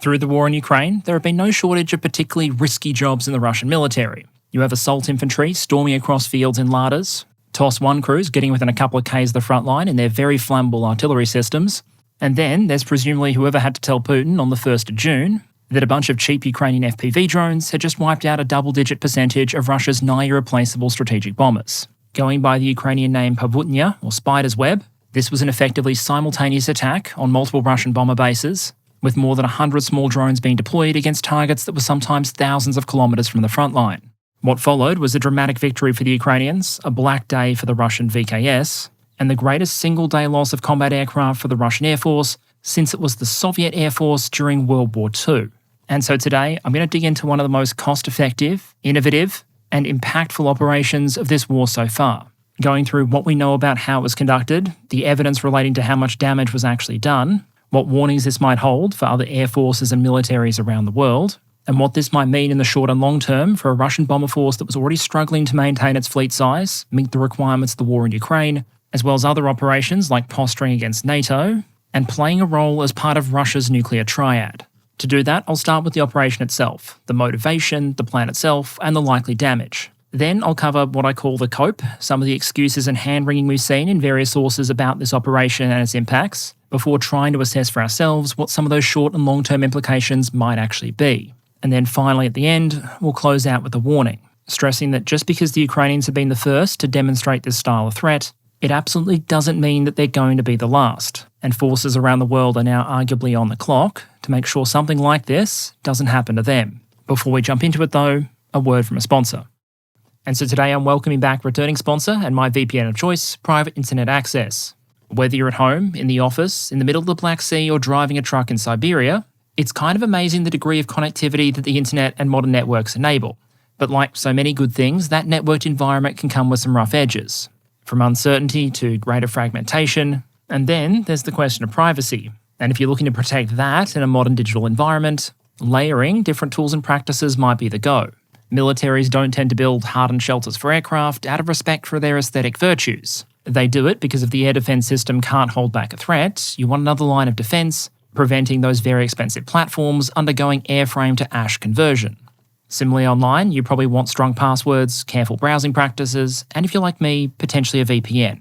Through the war in Ukraine, there have been no shortage of particularly risky jobs in the Russian military. You have assault infantry storming across fields in Ladas, TOS-1 crews getting within a couple of Ks of the front line in their very flammable artillery systems, and then there's presumably whoever had to tell Putin on the 1st of June that a bunch of cheap Ukrainian FPV drones had just wiped out a double-digit percentage of Russia's nigh irreplaceable strategic bombers. Going by the Ukrainian name Pavutina, or spider's web, this was an effectively simultaneous attack on multiple Russian bomber bases, with more than 100 small drones being deployed against targets that were sometimes thousands of kilometres from the front line. What followed was a dramatic victory for the Ukrainians, a black day for the Russian VKS, and the greatest single-day loss of combat aircraft for the Russian Air Force since it was the Soviet Air Force during World War II. And so today, I'm going to dig into one of the most cost-effective, innovative, and impactful operations of this war so far, going through what we know about how it was conducted, the evidence relating to how much damage was actually done, what warnings this might hold for other air forces and militaries around the world, and what this might mean in the short and long term for a Russian bomber force that was already struggling to maintain its fleet size, meet the requirements of the war in Ukraine, as well as other operations like posturing against NATO, and playing a role as part of Russia's nuclear triad. To do that, I'll start with the operation itself, the motivation, the plan itself, and the likely damage. Then I'll cover what I call the cope, some of the excuses and hand-wringing we've seen in various sources about this operation and its impacts, before trying to assess for ourselves what some of those short and long-term implications might actually be. And then finally at the end, we'll close out with a warning, stressing that just because the Ukrainians have been the first to demonstrate this style of threat, it absolutely doesn't mean that they're going to be the last, and forces around the world are now arguably on the clock to make sure something like this doesn't happen to them. Before we jump into it though, a word from a sponsor. And so today I'm welcoming back returning sponsor and my VPN of choice, Private Internet Access. Whether you're at home, in the office, in the middle of the Black Sea, or driving a truck in Siberia, it's kind of amazing the degree of connectivity that the internet and modern networks enable. But like so many good things, that networked environment can come with some rough edges, from uncertainty to greater fragmentation, and then there's the question of privacy. And if you're looking to protect that in a modern digital environment, layering different tools and practices might be the go. Militaries don't tend to build hardened shelters for aircraft out of respect for their aesthetic virtues. They do it because if the air defence system can't hold back a threat, you want another line of defence, preventing those very expensive platforms undergoing airframe to ash conversion. Similarly online, you probably want strong passwords, careful browsing practices, and if you're like me, potentially a VPN.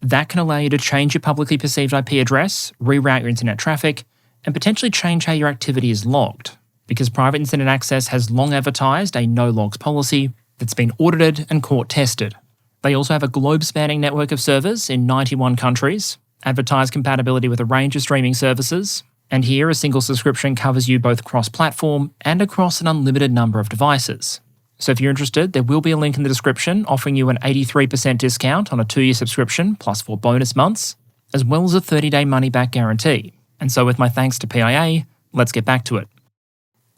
That can allow you to change your publicly perceived IP address, reroute your internet traffic, and potentially change how your activity is logged. Because Private Internet Access has long advertised a no-logs policy that's been audited and court-tested. They also have a globe-spanning network of servers in 91 countries, advertise compatibility with a range of streaming services, and here a single subscription covers you both cross-platform and across an unlimited number of devices. So if you're interested, there will be a link in the description offering you an 83% discount on a 2-year subscription plus 4 bonus months, as well as a 30-day money-back guarantee. And so with my thanks to PIA, let's get back to it.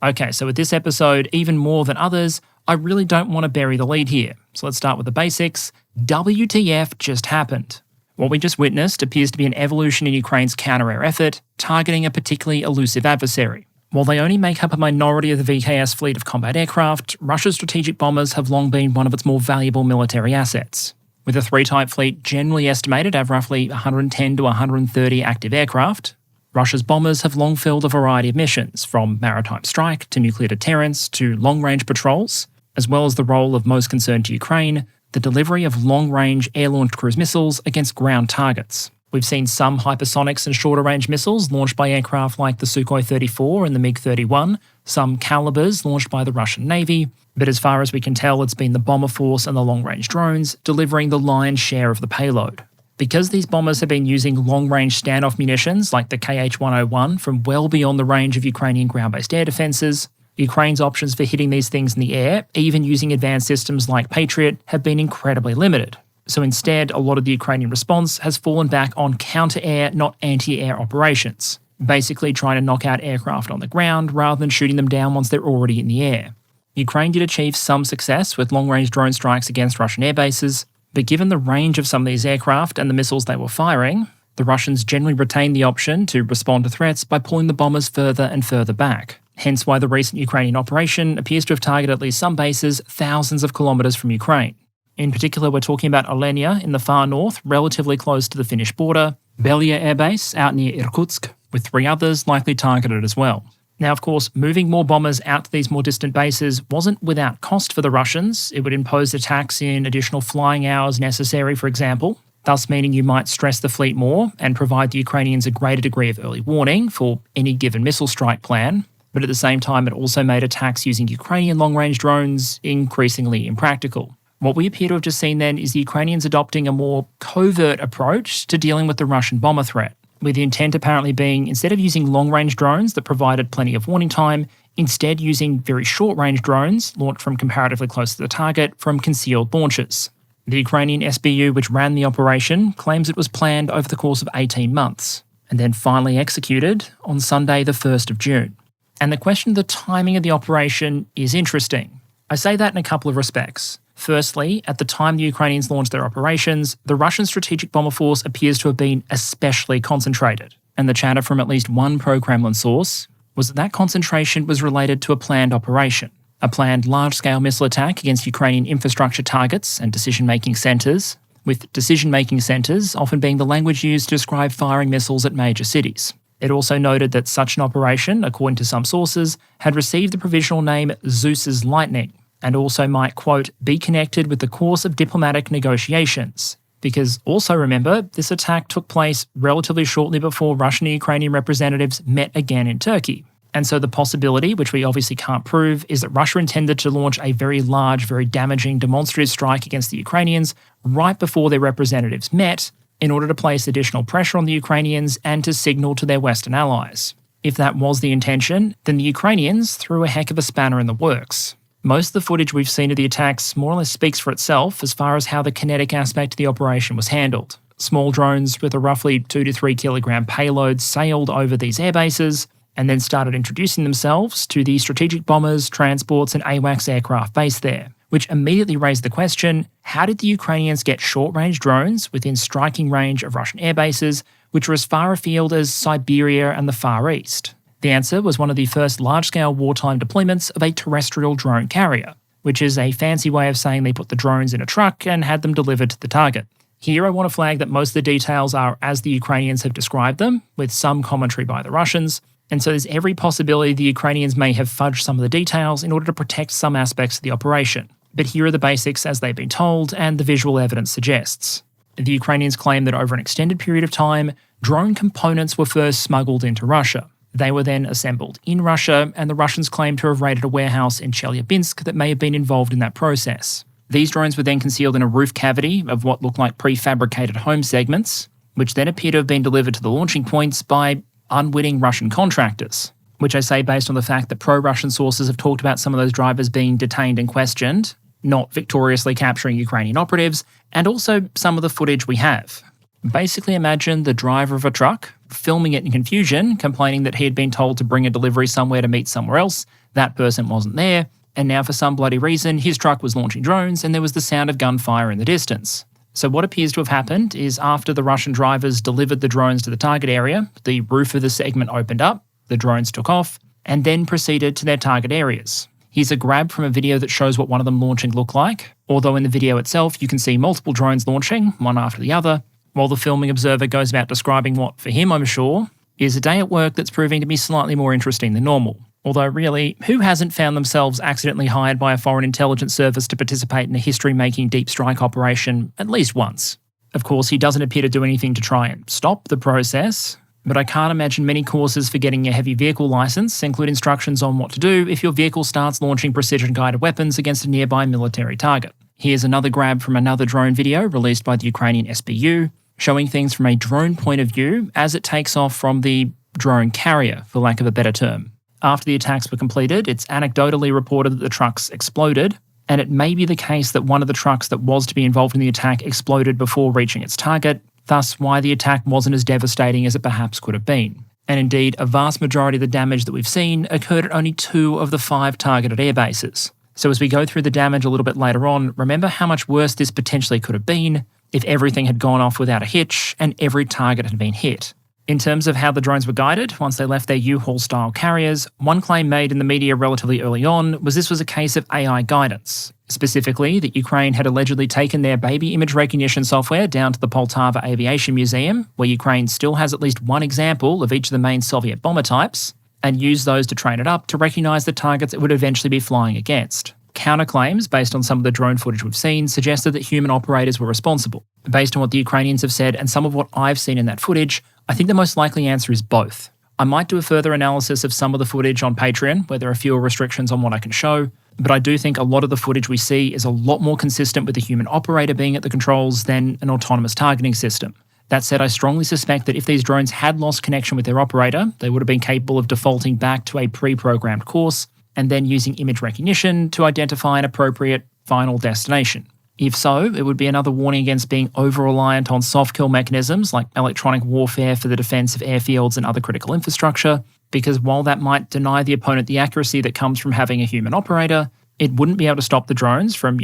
Okay, so with this episode, even more than others, I really don't want to bury the lead here. So let's start with the basics. WTF just happened? What we just witnessed appears to be an evolution in Ukraine's counter-air effort, targeting a particularly elusive adversary. While they only make up a minority of the VKS fleet of combat aircraft, Russia's strategic bombers have long been one of its more valuable military assets. With a 3-type fleet generally estimated to have roughly 110 to 130 active aircraft, Russia's bombers have long filled a variety of missions, from maritime strike to nuclear deterrence to long-range patrols, as well as the role of most concern to Ukraine, the delivery of long-range air-launched cruise missiles against ground targets. We've seen some hypersonics and shorter-range missiles launched by aircraft like the Sukhoi 34 and the MiG-31, some Calibers launched by the Russian Navy, but as far as we can tell, it's been the bomber force and the long-range drones delivering the lion's share of the payload. Because these bombers have been using long-range standoff munitions like the KH-101 from well beyond the range of Ukrainian ground-based air defences, Ukraine's options for hitting these things in the air, even using advanced systems like Patriot, have been incredibly limited. So instead, a lot of the Ukrainian response has fallen back on counter-air, not anti-air operations, basically trying to knock out aircraft on the ground rather than shooting them down once they're already in the air. Ukraine did achieve some success with long-range drone strikes against Russian airbases, but given the range of some of these aircraft and the missiles they were firing, the Russians generally retained the option to respond to threats by pulling the bombers further and further back. Hence why the recent Ukrainian operation appears to have targeted at least some bases thousands of kilometres from Ukraine. In particular, we're talking about Olenia in the far north, relatively close to the Finnish border, Belia Air Base out near Irkutsk, with 3 others likely targeted as well. Now, of course, moving more bombers out to these more distant bases wasn't without cost for the Russians. It would impose a tax in additional flying hours necessary, for example, thus meaning you might stress the fleet more and provide the Ukrainians a greater degree of early warning for any given missile strike plan. But at the same time, it also made attacks using Ukrainian long-range drones increasingly impractical. What we appear to have just seen then is the Ukrainians adopting a more covert approach to dealing with the Russian bomber threat, with the intent apparently being, instead of using long-range drones that provided plenty of warning time, instead using very short-range drones launched from comparatively close to the target from concealed launches. The Ukrainian SBU, which ran the operation, claims it was planned over the course of 18 months, and then finally executed on Sunday the 1st of June. And the question of the timing of the operation is interesting. I say that in a couple of respects. Firstly, at the time the Ukrainians launched their operations, the Russian strategic bomber force appears to have been especially concentrated. And the chatter from at least one pro-Kremlin source was that that concentration was related to a planned operation, a planned large-scale missile attack against Ukrainian infrastructure targets and decision-making centres, with decision-making centres often being the language used to describe firing missiles at major cities. It also noted that such an operation, according to some sources, had received the provisional name Zeus's Lightning, and also might, quote, be connected with the course of diplomatic negotiations. Because also remember, this attack took place relatively shortly before Russian and Ukrainian representatives met again in Turkey. And so the possibility, which we obviously can't prove, is that Russia intended to launch a very large, very damaging demonstrative strike against the Ukrainians right before their representatives met, in order to place additional pressure on the Ukrainians and to signal to their Western allies. If that was the intention, then the Ukrainians threw a heck of a spanner in the works. Most of the footage we've seen of the attacks more or less speaks for itself as far as how the kinetic aspect of the operation was handled. Small drones with a roughly 2 to 3 kilogram payload sailed over these airbases and then started introducing themselves to the strategic bombers, transports and AWACS aircraft based there, which immediately raised the question, how did the Ukrainians get short-range drones within striking range of Russian airbases, which were as far afield as Siberia and the Far East? The answer was one of the first large-scale wartime deployments of a terrestrial drone carrier, which is a fancy way of saying they put the drones in a truck and had them delivered to the target. Here I want to flag that most of the details are as the Ukrainians have described them, with some commentary by the Russians, and so there's every possibility the Ukrainians may have fudged some of the details in order to protect some aspects of the operation. But here are the basics as they've been told, and the visual evidence suggests. The Ukrainians claim that over an extended period of time, drone components were first smuggled into Russia. They were then assembled in Russia, and the Russians claim to have raided a warehouse in Chelyabinsk that may have been involved in that process. These drones were then concealed in a roof cavity of what looked like prefabricated home segments, which then appear to have been delivered to the launching points by unwitting Russian contractors, which I say based on the fact that pro-Russian sources have talked about some of those drivers being detained and questioned, not victoriously capturing Ukrainian operatives, and also some of the footage we have. Basically imagine the driver of a truck filming it in confusion, complaining that he had been told to bring a delivery somewhere to meet somewhere else, that person wasn't there, and now for some bloody reason his truck was launching drones and there was the sound of gunfire in the distance. So what appears to have happened is after the Russian drivers delivered the drones to the target area, the roof of the segment opened up, the drones took off, and then proceeded to their target areas. Here's a grab from a video that shows what one of them launching looked like, although in the video itself you can see multiple drones launching, one after the other, while the filming observer goes about describing what, for him I'm sure, is a day at work that's proving to be slightly more interesting than normal. Although really, who hasn't found themselves accidentally hired by a foreign intelligence service to participate in a history-making deep strike operation at least once? Of course, he doesn't appear to do anything to try and stop the process, but I can't imagine many courses for getting a heavy vehicle license include instructions on what to do if your vehicle starts launching precision-guided weapons against a nearby military target. Here's another grab from another drone video released by the Ukrainian SBU, showing things from a drone point of view as it takes off from the drone carrier, for lack of a better term. After the attacks were completed, it's anecdotally reported that the trucks exploded, and it may be the case that one of the trucks that was to be involved in the attack exploded before reaching its target, thus why the attack wasn't as devastating as it perhaps could have been. And indeed, a vast majority of the damage that we've seen occurred at only 2 of the 5 targeted airbases. So as we go through the damage a little bit later on, remember how much worse this potentially could have been if everything had gone off without a hitch and every target had been hit. In terms of how the drones were guided once they left their U-Haul-style carriers, one claim made in the media relatively early on was this was a case of AI guidance. Specifically, that Ukraine had allegedly taken their baby image recognition software down to the Poltava Aviation Museum, where Ukraine still has at least one example of each of the main Soviet bomber types, and use those to train it up to recognise the targets it would eventually be flying against. Counterclaims, based on some of the drone footage we've seen, suggested that human operators were responsible. Based on what the Ukrainians have said and some of what I've seen in that footage, I think the most likely answer is both. I might do a further analysis of some of the footage on Patreon, where there are fewer restrictions on what I can show, but I do think a lot of the footage we see is a lot more consistent with the human operator being at the controls than an autonomous targeting system. That said, I strongly suspect that if these drones had lost connection with their operator, they would have been capable of defaulting back to a pre-programmed course and then using image recognition to identify an appropriate final destination. If so, it would be another warning against being over-reliant on soft kill mechanisms like electronic warfare for the defense of airfields and other critical infrastructure, because while that might deny the opponent the accuracy that comes from having a human operator, it wouldn't be able to stop the drones from,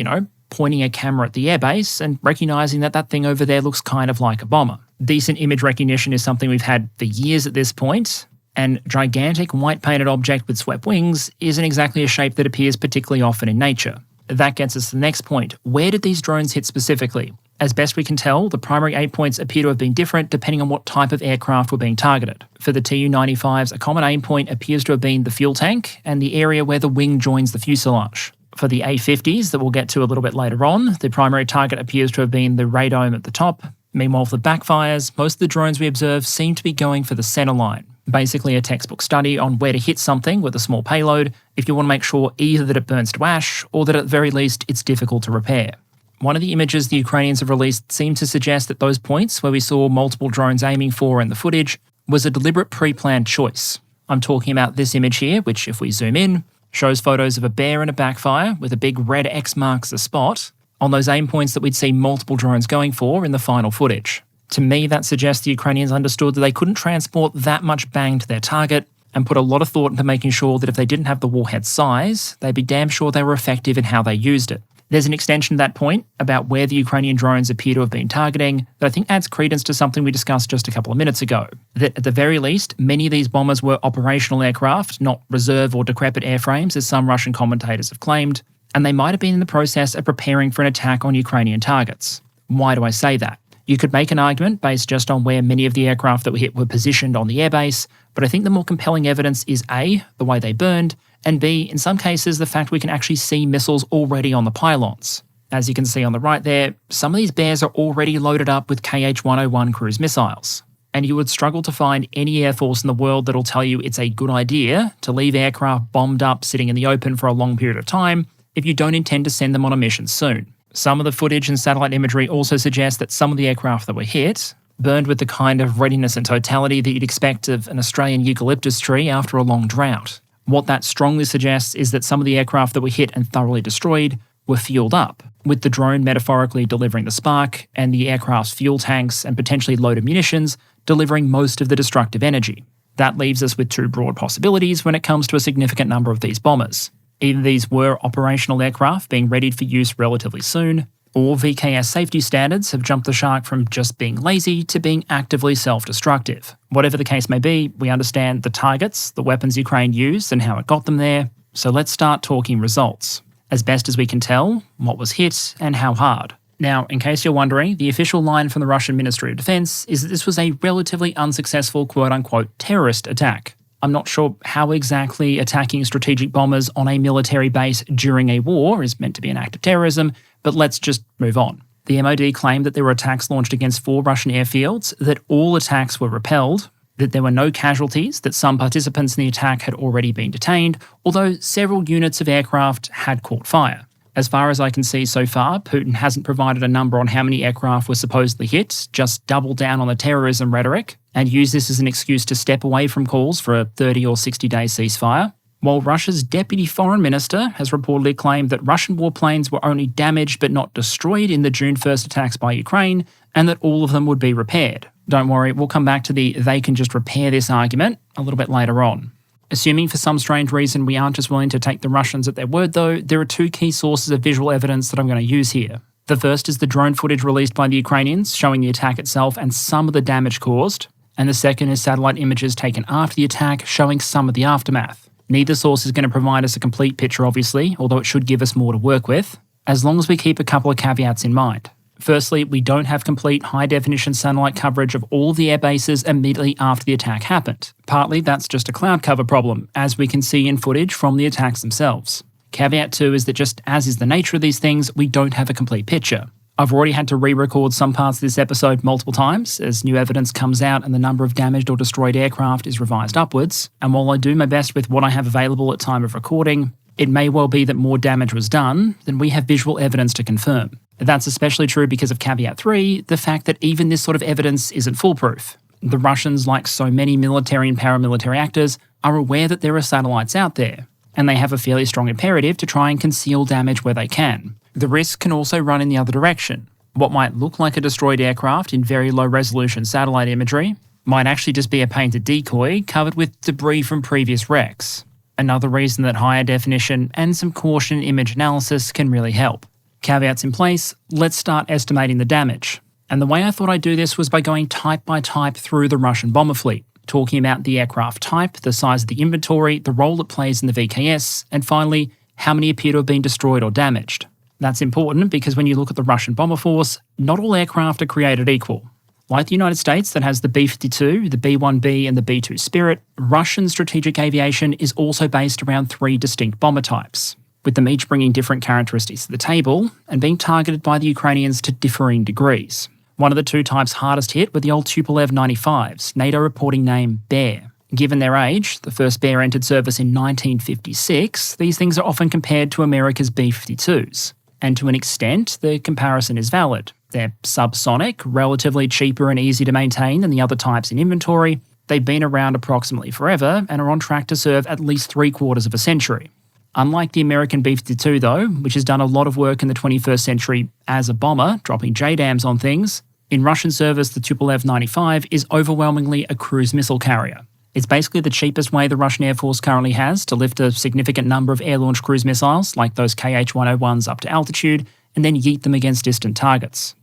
pointing a camera at the airbase and recognizing that that thing over there looks kind of like a bomber. Decent image recognition is something we've had for years at this point, and gigantic white-painted object with swept wings isn't exactly a shape that appears particularly often in nature. That gets us to the next point. Where did these drones hit specifically? As best we can tell, the primary aim points appear to have been different depending on what type of aircraft were being targeted. For the Tu-95s, a common aim point appears to have been the fuel tank and the area where the wing joins the fuselage. For the A-50s, that we'll get to a little bit later on, the primary target appears to have been the radome at the top. Meanwhile, for the backfires, most of the drones we observe seem to be going for the center line. Basically a textbook study on where to hit something with a small payload if you want to make sure either that it burns to ash or that at the very least it's difficult to repair. One of the images the Ukrainians have released seemed to suggest that those points where we saw multiple drones aiming for in the footage was a deliberate pre-planned choice. I'm talking about this image here, which if we zoom in, shows photos of a bear in a backfire with a big red X marks the spot on those aim points that we'd see multiple drones going for in the final footage. To me, that suggests the Ukrainians understood that they couldn't transport that much bang to their target and put a lot of thought into making sure that if they didn't have the warhead size, they'd be damn sure they were effective in how they used it. There's an extension to that point about where the Ukrainian drones appear to have been targeting that I think adds credence to something we discussed just a couple of minutes ago, that at the very least, many of these bombers were operational aircraft, not reserve or decrepit airframes, as some Russian commentators have claimed, and they might have been in the process of preparing for an attack on Ukrainian targets. Why do I say that? You could make an argument based just on where many of the aircraft that were hit were positioned on the airbase, but I think the more compelling evidence is A, the way they burned, and B, in some cases, the fact we can actually see missiles already on the pylons. As you can see on the right there, some of these bears are already loaded up with KH-101 cruise missiles. And you would struggle to find any air force in the world that'll tell you it's a good idea to leave aircraft bombed up sitting in the open for a long period of time if you don't intend to send them on a mission soon. Some of the footage and satellite imagery also suggests that some of the aircraft that were hit burned with the kind of readiness and totality that you'd expect of an Australian eucalyptus tree after a long drought. What that strongly suggests is that some of the aircraft that were hit and thoroughly destroyed were fueled up, with the drone metaphorically delivering the spark and the aircraft's fuel tanks and potentially loaded munitions delivering most of the destructive energy. That leaves us with two broad possibilities when it comes to a significant number of these bombers. Either these were operational aircraft being readied for use relatively soon, or VKS safety standards have jumped the shark from just being lazy to being actively self-destructive. Whatever the case may be, we understand the targets, the weapons Ukraine used and how it got them there, so let's start talking results. As best as we can tell, what was hit and how hard. Now, in case you're wondering, the official line from the Russian Ministry of Defense is that this was a relatively unsuccessful quote-unquote terrorist attack. I'm not sure how exactly attacking strategic bombers on a military base during a war is meant to be an act of terrorism, but let's just move on. The MOD claimed that there were attacks launched against 4 Russian airfields, that all attacks were repelled, that there were no casualties, that some participants in the attack had already been detained, although several units of aircraft had caught fire. As far as I can see so far, Putin hasn't provided a number on how many aircraft were supposedly hit, just doubled down on the terrorism rhetoric, and used this as an excuse to step away from calls for a 30 or 60-day ceasefire. While Russia's deputy foreign minister has reportedly claimed that Russian warplanes were only damaged but not destroyed in the June 1st attacks by Ukraine, and that all of them would be repaired. Don't worry, we'll come back to the they can just repair this argument a little bit later on. Assuming for some strange reason we aren't just willing to take the Russians at their word though, there are 2 key sources of visual evidence that I'm going to use here. The first is the drone footage released by the Ukrainians showing the attack itself and some of the damage caused, and the second is satellite images taken after the attack showing some of the aftermath. Neither source is going to provide us a complete picture obviously, although it should give us more to work with, as long as we keep a couple of caveats in mind. Firstly, we don't have complete high-definition satellite coverage of all of the air bases immediately after the attack happened. Partly that's just a cloud cover problem, as we can see in footage from the attacks themselves. Caveat 2 is that just as is the nature of these things, we don't have a complete picture. I've already had to re-record some parts of this episode multiple times as new evidence comes out and the number of damaged or destroyed aircraft is revised upwards, and while I do my best with what I have available at time of recording, it may well be that more damage was done than we have visual evidence to confirm. That's especially true because of caveat 3, the fact that even this sort of evidence isn't foolproof. The Russians, like so many military and paramilitary actors, are aware that there are satellites out there, and they have a fairly strong imperative to try and conceal damage where they can. The risk can also run in the other direction. What might look like a destroyed aircraft in very low-resolution satellite imagery might actually just be a painted decoy covered with debris from previous wrecks. Another reason that higher definition and some caution in image analysis can really help. Caveats in place, let's start estimating the damage. And the way I thought I'd do this was by going type by type through the Russian bomber fleet, talking about the aircraft type, the size of the inventory, the role it plays in the VKS, and finally, how many appear to have been destroyed or damaged. That's important because when you look at the Russian bomber force, not all aircraft are created equal. Like the United States that has the B-52, the B-1B and the B-2 Spirit, Russian strategic aviation is also based around 3 distinct bomber types, with them each bringing different characteristics to the table and being targeted by the Ukrainians to differing degrees. One of the 2 types hardest hit were the old Tupolev 95s, NATO reporting name Bear. Given their age, the first Bear entered service in 1956, these things are often compared to America's B-52s. And to an extent, the comparison is valid. They're subsonic, relatively cheaper and easy to maintain than the other types in inventory. They've been around approximately forever and are on track to serve at least 3/4 of a century. Unlike the American B-52 though, which has done a lot of work in the 21st century as a bomber, dropping JDAMs on things, in Russian service the Tupolev 95 is overwhelmingly a cruise missile carrier. It's basically the cheapest way the Russian Air Force currently has to lift a significant number of air-launched cruise missiles, like those KH-101s up to altitude, and then yeet them against distant targets.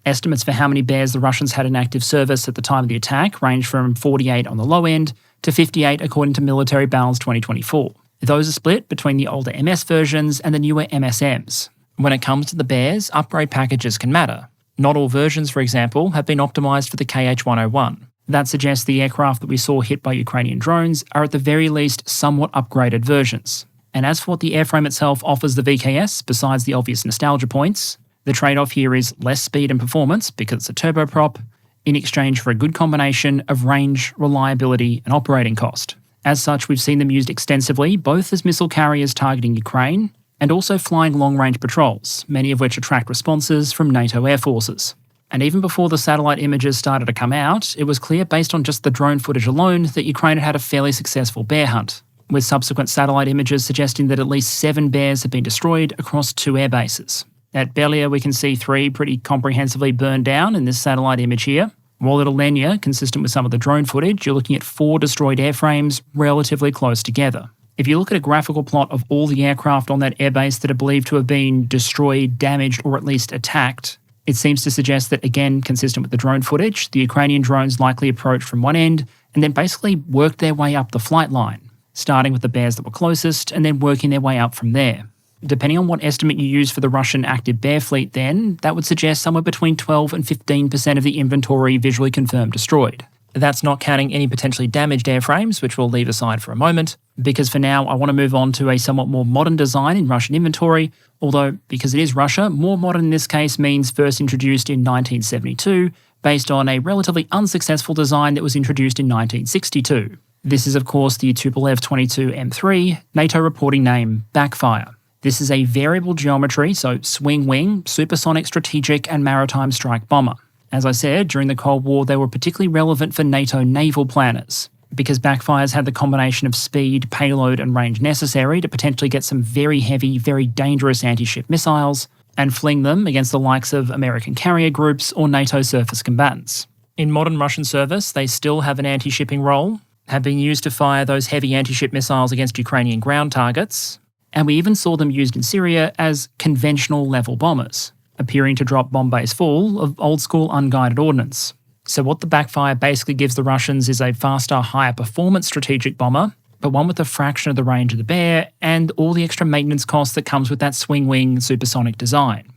Estimates for how many Bears the Russians had in active service at the time of the attack range from 48 on the low end to 58 according to Military Balance 2024. Those are split between the older MS versions and the newer MSMs. When it comes to the Bears, upgrade packages can matter. Not all versions, for example, have been optimised for the KH-101. That suggests the aircraft that we saw hit by Ukrainian drones are at the very least somewhat upgraded versions. And as for what the airframe itself offers the VKS, besides the obvious nostalgia points, the trade-off here is less speed and performance because it's a turboprop, in exchange for a good combination of range, reliability and operating cost. As such, we've seen them used extensively, both as missile carriers targeting Ukraine and also flying long-range patrols, many of which attract responses from NATO air forces. And even before the satellite images started to come out, it was clear based on just the drone footage alone that Ukraine had had a fairly successful bear hunt, with subsequent satellite images suggesting that at least 7 bears had been destroyed across 2 air bases. At Belia, we can see 3 pretty comprehensively burned down in this satellite image here. While at Alenia, consistent with some of the drone footage, you're looking at 4 destroyed airframes relatively close together. If you look at a graphical plot of all the aircraft on that airbase that are believed to have been destroyed, damaged, or at least attacked, it seems to suggest that, again, consistent with the drone footage, the Ukrainian drones likely approached from one end and then basically worked their way up the flight line, starting with the bears that were closest and then working their way up from there. Depending on what estimate you use for the Russian active bear fleet then, that would suggest somewhere between 12 and 15% of the inventory visually confirmed destroyed. That's not counting any potentially damaged airframes, which we'll leave aside for a moment, because for now I want to move on to a somewhat more modern design in Russian inventory, although because it is Russia, more modern in this case means first introduced in 1972, based on a relatively unsuccessful design that was introduced in 1962. This is of course the Tupolev 22 M3, NATO reporting name Backfire. This is a variable geometry, so swing-wing, supersonic strategic and maritime strike bomber. As I said, during the Cold War they were particularly relevant for NATO naval planners, because Backfires had the combination of speed, payload and range necessary to potentially get some very heavy, very dangerous anti-ship missiles and fling them against the likes of American carrier groups or NATO surface combatants. In modern Russian service, they still have an anti-shipping role, have been used to fire those heavy anti-ship missiles against Ukrainian ground targets, and we even saw them used in Syria as conventional level bombers, appearing to drop bomb bays full of old-school unguided ordnance. So what the Backfire basically gives the Russians is a faster, higher performance strategic bomber, but one with a fraction of the range of the Bear and all the extra maintenance costs that comes with that swing-wing supersonic design.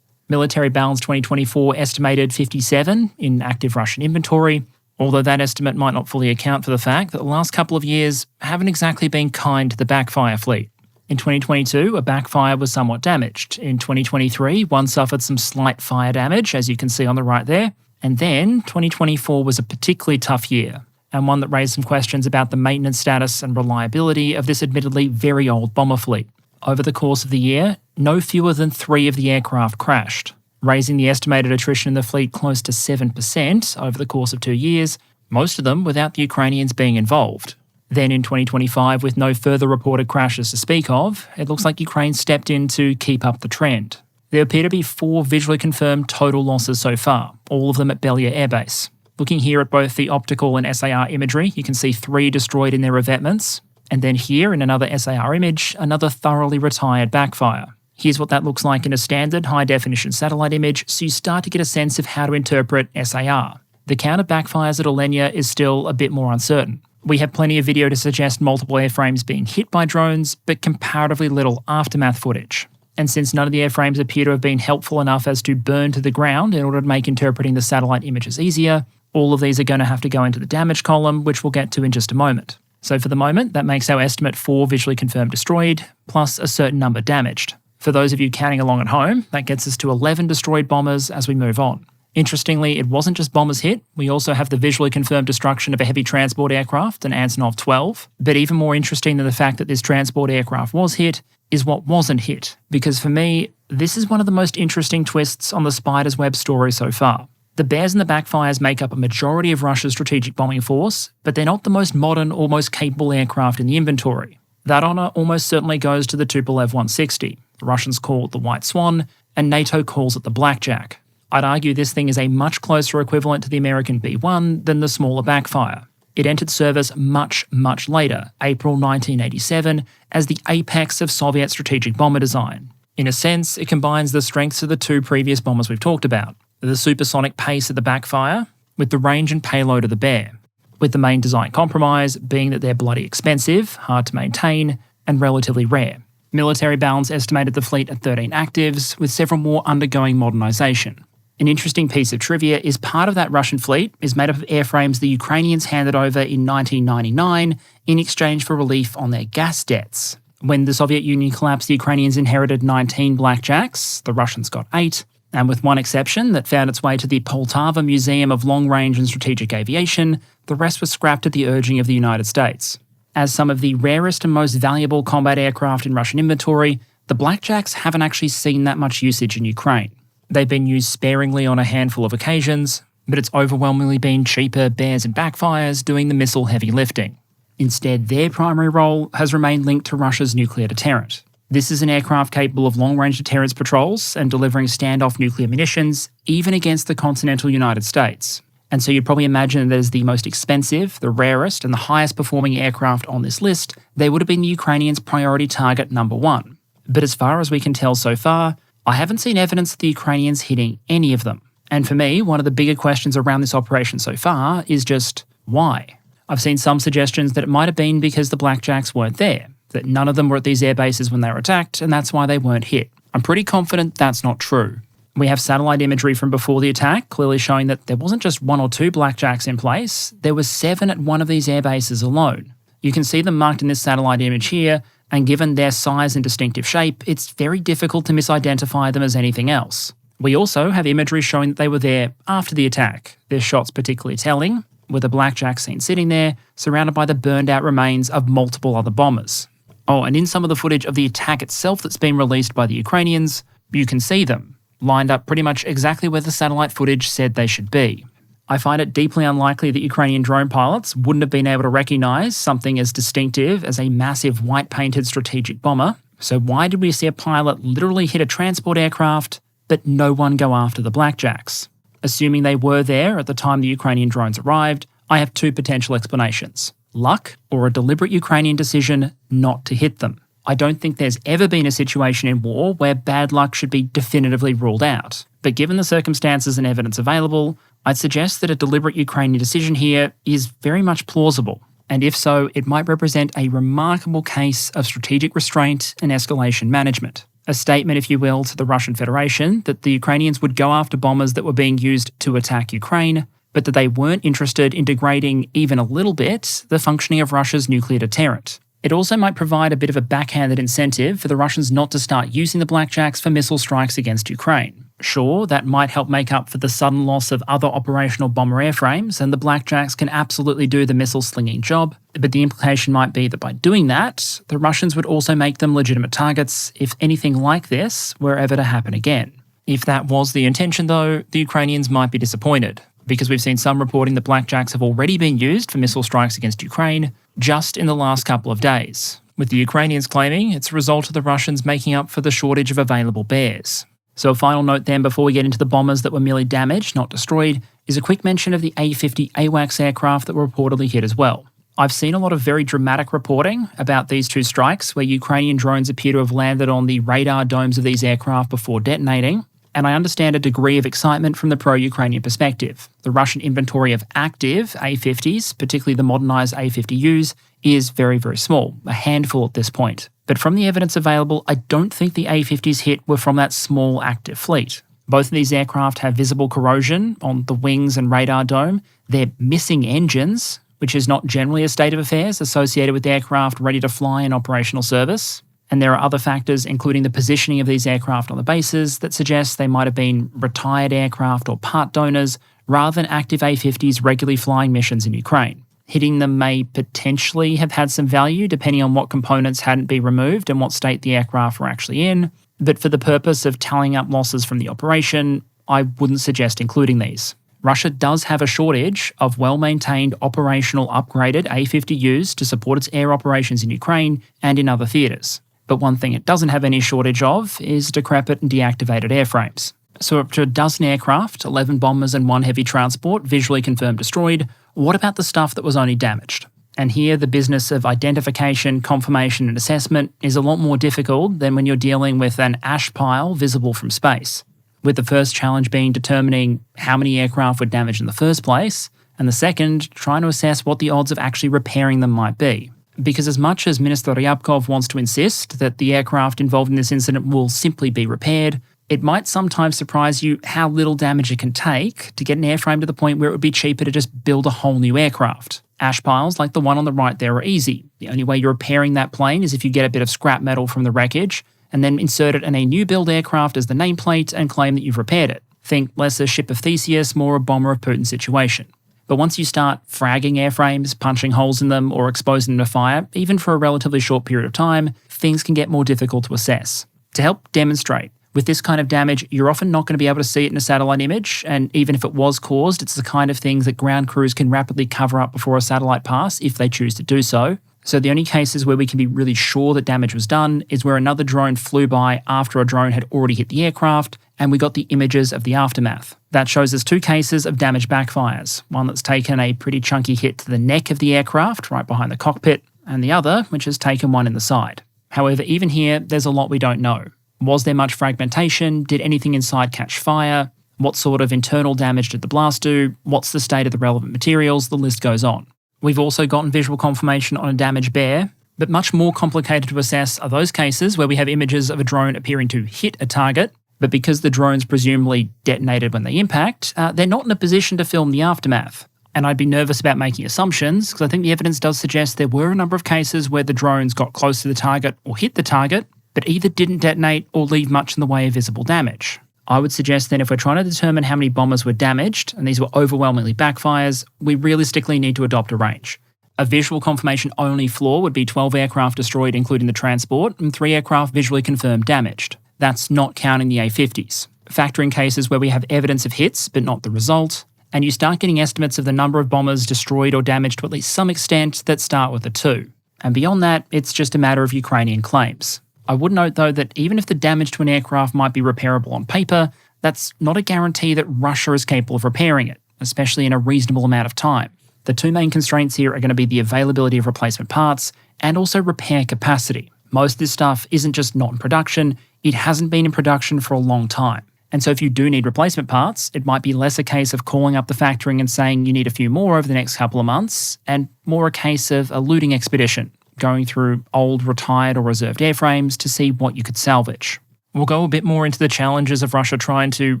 Military Balance 2024 estimated 57 in active Russian inventory, although that estimate might not fully account for the fact that the last couple of years haven't exactly been kind to the backfire fleet. In 2022, a backfire was somewhat damaged. In 2023, one suffered some slight fire damage, as you can see on the right there. And then 2024 was a particularly tough year, and one that raised some questions about the maintenance status and reliability of this admittedly very old bomber fleet. Over the course of the year, no fewer than 3 of the aircraft crashed, raising the estimated attrition in the fleet close to 7% over the course of 2 years, most of them without the Ukrainians being involved. Then in 2025, with no further reported crashes to speak of, it looks like Ukraine stepped in to keep up the trend. There appear to be 4 visually confirmed total losses so far, all of them at Belya Air Base. Looking here at both the optical and SAR imagery, you can see 3 destroyed in their revetments, and then here in another SAR image, another thoroughly retired backfire. Here's what that looks like in a standard high-definition satellite image, so you start to get a sense of how to interpret SAR. The count of backfires at Olenka is still a bit more uncertain. We have plenty of video to suggest multiple airframes being hit by drones, but comparatively little aftermath footage. And since none of the airframes appear to have been helpful enough as to burn to the ground in order to make interpreting the satellite images easier, all of these are going to have to go into the damage column, which we'll get to in just a moment. So for the moment, that makes our estimate 4 visually confirmed destroyed, plus a certain number damaged. For those of you counting along at home, that gets us to 11 destroyed bombers as we move on. Interestingly, it wasn't just bombers hit, we also have the visually confirmed destruction of a heavy transport aircraft, an Antonov 12. But even more interesting than the fact that this transport aircraft was hit is what wasn't hit, because for me, this is one of the most interesting twists on the spider's web story so far. The Bears and the backfires make up a majority of Russia's strategic bombing force, but they're not the most modern or most capable aircraft in the inventory. That honour almost certainly goes to the Tupolev 160. The Russians call it the White Swan, and NATO calls it the Blackjack. I'd argue this thing is a much closer equivalent to the American B-1 than the smaller backfire. It entered service much, much later, April 1987, as the apex of Soviet strategic bomber design. In a sense, it combines the strengths of the 2 previous bombers we've talked about, the supersonic pace of the backfire with the range and payload of the Bear, with the main design compromise being that they're bloody expensive, hard to maintain, and relatively rare. Military Balance estimated the fleet at 13 actives, with several more undergoing modernisation. An interesting piece of trivia is part of that Russian fleet is made up of airframes the Ukrainians handed over in 1999 in exchange for relief on their gas debts. When the Soviet Union collapsed, the Ukrainians inherited 19 Blackjacks, the Russians got 8, and with one exception that found its way to the Poltava Museum of Long-Range and Strategic Aviation, the rest was scrapped at the urging of the United States. As some of the rarest and most valuable combat aircraft in Russian inventory, the Blackjacks haven't actually seen that much usage in Ukraine. They've been used sparingly on a handful of occasions, but it's overwhelmingly been cheaper Bears and backfires doing the missile heavy lifting. Instead, their primary role has remained linked to Russia's nuclear deterrent. This is an aircraft capable of long-range deterrence patrols and delivering standoff nuclear munitions, even against the continental United States. And so you'd probably imagine that as the most expensive, the rarest, and the highest performing aircraft on this list, they would have been the Ukrainians' priority target number 1. But as far as we can tell so far, I haven't seen evidence of the Ukrainians hitting any of them. And for me, one of the bigger questions around this operation so far is just why? I've seen some suggestions that it might have been because the Blackjacks weren't there, that none of them were at these air bases when they were attacked, and that's why they weren't hit. I'm pretty confident that's not true. We have satellite imagery from before the attack, clearly showing that there wasn't just 1 or 2 Blackjacks in place, there were 7 at one of these air bases alone. You can see them marked in this satellite image here, and given their size and distinctive shape, it's very difficult to misidentify them as anything else. We also have imagery showing that they were there after the attack. This shot's particularly telling, with a Blackjack seen sitting there, surrounded by the burned-out remains of multiple other bombers. Oh, and in some of the footage of the attack itself that's been released by the Ukrainians, you can see them, lined up pretty much exactly where the satellite footage said they should be. I find it deeply unlikely that Ukrainian drone pilots wouldn't have been able to recognise something as distinctive as a massive white-painted strategic bomber, so why did we see a pilot literally hit a transport aircraft, but no one go after the Blackjacks? Assuming they were there at the time the Ukrainian drones arrived, I have 2 potential explanations: luck or a deliberate Ukrainian decision not to hit them. I don't think there's ever been a situation in war where bad luck should be definitively ruled out. But given the circumstances and evidence available, I'd suggest that a deliberate Ukrainian decision here is very much plausible. And if so, it might represent a remarkable case of strategic restraint and escalation management. A statement, if you will, to the Russian Federation that the Ukrainians would go after bombers that were being used to attack Ukraine, but that they weren't interested in degrading even a little bit the functioning of Russia's nuclear deterrent. It also might provide a bit of a backhanded incentive for the Russians not to start using the blackjacks for missile strikes against Ukraine. Sure, that might help make up for the sudden loss of other operational bomber airframes, and the blackjacks can absolutely do the missile slinging job, but the implication might be that by doing that, the Russians would also make them legitimate targets if anything like this were ever to happen again. If that was the intention though, the Ukrainians might be disappointed, because we've seen some reporting that blackjacks have already been used for missile strikes against Ukraine just in the last couple of days, with the Ukrainians claiming it's a result of the Russians making up for the shortage of available bears. So a final note then before we get into the bombers that were merely damaged, not destroyed, is a quick mention of the A-50 AWACS aircraft that were reportedly hit as well. I've seen a lot of very dramatic reporting about these two strikes where Ukrainian drones appear to have landed on the radar domes of these aircraft before detonating, and I understand a degree of excitement from the pro-Ukrainian perspective. The Russian inventory of active A-50s, particularly the modernised A-50Us, is very, very small, a handful at this point. But from the evidence available, I don't think the A-50s hit were from that small active fleet. Both of these aircraft have visible corrosion on the wings and radar dome. They're missing engines, which is not generally a state of affairs associated with aircraft ready to fly in operational service. And there are other factors, including the positioning of these aircraft on the bases, that suggest they might have been retired aircraft or part donors rather than active A-50s regularly flying missions in Ukraine. Hitting them may potentially have had some value depending on what components hadn't been removed and what state the aircraft were actually in, but for the purpose of tallying up losses from the operation, I wouldn't suggest including these. Russia does have a shortage of well-maintained operational upgraded A-50Us to support its air operations in Ukraine and in other theatres. But one thing it doesn't have any shortage of is decrepit and deactivated airframes. So up to a dozen aircraft, 11 bombers and 1 heavy transport visually confirmed destroyed. What about the stuff that was only damaged? And here the business of identification, confirmation and assessment is a lot more difficult than when you're dealing with an ash pile visible from space, with the first challenge being determining how many aircraft were damaged in the first place, and the second trying to assess what the odds of actually repairing them might be. Because as much as Minister Ryabkov wants to insist that the aircraft involved in this incident will simply be repaired, it might sometimes surprise you how little damage it can take to get an airframe to the point where it would be cheaper to just build a whole new aircraft. Ash piles like the one on the right there are easy. The only way you're repairing that plane is if you get a bit of scrap metal from the wreckage and then insert it in a new build aircraft as the nameplate and claim that you've repaired it. Think less a ship of Theseus, more a bomber of Putin situation. But once you start fragging airframes, punching holes in them, or exposing them to fire, even for a relatively short period of time, things can get more difficult to assess. To help demonstrate, with this kind of damage, you're often not going to be able to see it in a satellite image, and even if it was caused, it's the kind of things that ground crews can rapidly cover up before a satellite pass if they choose to do so. So the only cases where we can be really sure that damage was done is where another drone flew by after a drone had already hit the aircraft, and we got the images of the aftermath. That shows us 2 cases of damage backfires, one that's taken a pretty chunky hit to the neck of the aircraft, right behind the cockpit, and the other which has taken one in the side. However, even here, there's a lot we don't know. Was there much fragmentation? Did anything inside catch fire? What sort of internal damage did the blast do? What's the state of the relevant materials? The list goes on. We've also gotten visual confirmation on a damaged bear, but much more complicated to assess are those cases where we have images of a drone appearing to hit a target, but because the drone's presumably detonated when they impact, they're not in a position to film the aftermath. And I'd be nervous about making assumptions, because I think the evidence does suggest there were a number of cases where the drones got close to the target or hit the target, but either didn't detonate or leave much in the way of visible damage. I would suggest then if we're trying to determine how many bombers were damaged, and these were overwhelmingly backfires, we realistically need to adopt a range. A visual confirmation only flaw would be 12 aircraft destroyed including the transport, and 3 aircraft visually confirmed damaged. That's not counting the A-50s. Factor in cases where we have evidence of hits but not the result, and you start getting estimates of the number of bombers destroyed or damaged to at least some extent that start with a 2. And beyond that, it's just a matter of Ukrainian claims. I would note, though, that even if the damage to an aircraft might be repairable on paper, that's not a guarantee that Russia is capable of repairing it, especially in a reasonable amount of time. The 2 main constraints here are going to be the availability of replacement parts and also repair capacity. Most of this stuff isn't just not in production, it hasn't been in production for a long time. And so if you do need replacement parts, it might be less a case of calling up the factory and saying you need a few more over the next couple of months, and more a case of a looting expedition, going through old, retired or reserved airframes to see what you could salvage. We'll go a bit more into the challenges of Russia trying to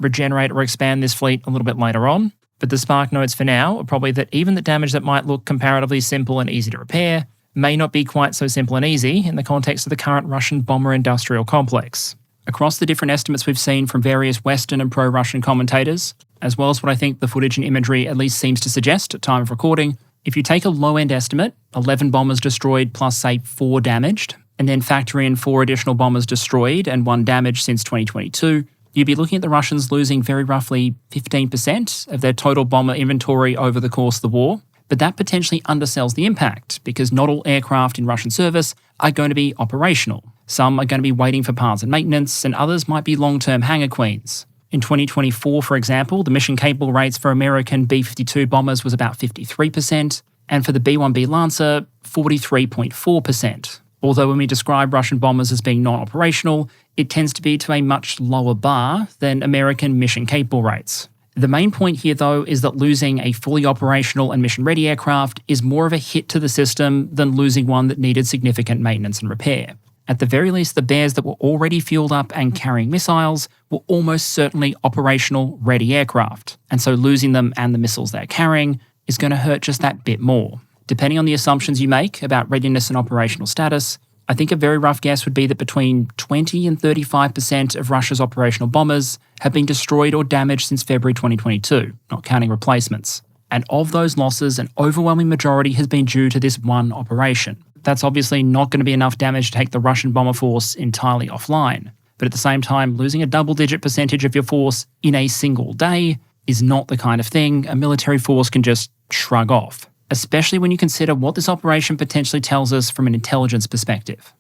regenerate or expand this fleet a little bit later on, but the spark notes for now are probably that even the damage that might look comparatively simple and easy to repair may not be quite so simple and easy in the context of the current Russian bomber industrial complex. Across the different estimates we've seen from various Western and pro-Russian commentators, as well as what I think the footage and imagery at least seems to suggest at time of recording, if you take a low-end estimate, 11 bombers destroyed plus, say, 4 damaged, and then factor in 4 additional bombers destroyed and 1 damaged since 2022, you'd be looking at the Russians losing very roughly 15% of their total bomber inventory over the course of the war. But that potentially undersells the impact, because not all aircraft in Russian service are going to be operational. Some are going to be waiting for parts and maintenance, and others might be long-term hangar queens. In 2024, for example, the mission-capable rates for American B-52 bombers was about 53%, and for the B-1B Lancer, 43.4%. Although when we describe Russian bombers as being non-operational, it tends to be to a much lower bar than American mission-capable rates. The main point here, though, is that losing a fully operational and mission-ready aircraft is more of a hit to the system than losing one that needed significant maintenance and repair. At the very least, the Bears that were already fueled up and carrying missiles were almost certainly operational, ready aircraft, and so losing them and the missiles they're carrying is going to hurt just that bit more. Depending on the assumptions you make about readiness and operational status, I think a very rough guess would be that between 20 and 35% of Russia's operational bombers have been destroyed or damaged since February 2022, not counting replacements. And of those losses, an overwhelming majority has been due to this one operation. That's obviously not going to be enough damage to take the Russian bomber force entirely offline. But at the same time, losing a double-digit percentage of your force in a single day is not the kind of thing a military force can just shrug off, especially when you consider what this operation potentially tells us from an intelligence perspective.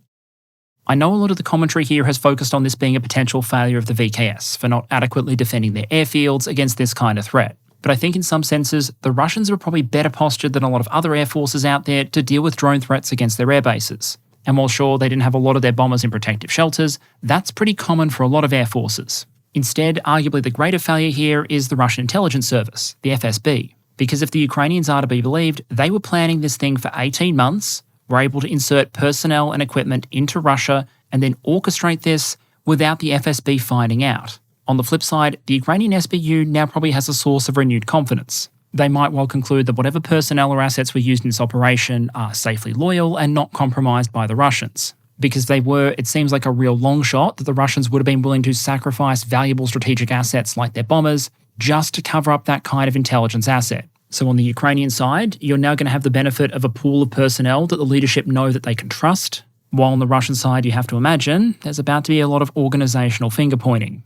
I know a lot of the commentary here has focused on this being a potential failure of the VKS for not adequately defending their airfields against this kind of threat. But I think in some senses, the Russians are probably better postured than a lot of other air forces out there to deal with drone threats against their airbases. And while sure, they didn't have a lot of their bombers in protective shelters, that's pretty common for a lot of air forces. Instead, arguably the greater failure here is the Russian intelligence service, the FSB. Because if the Ukrainians are to be believed, they were planning this thing for 18 months, were able to insert personnel and equipment into Russia, and then orchestrate this without the FSB finding out. On the flip side, the Ukrainian SBU now probably has a source of renewed confidence. They might well conclude that whatever personnel or assets were used in this operation are safely loyal and not compromised by the Russians. Because they were, it seems like a real long shot that the Russians would have been willing to sacrifice valuable strategic assets like their bombers just to cover up that kind of intelligence asset. So on the Ukrainian side, you're now going to have the benefit of a pool of personnel that the leadership know that they can trust, while on the Russian side you have to imagine there's about to be a lot of organisational finger-pointing.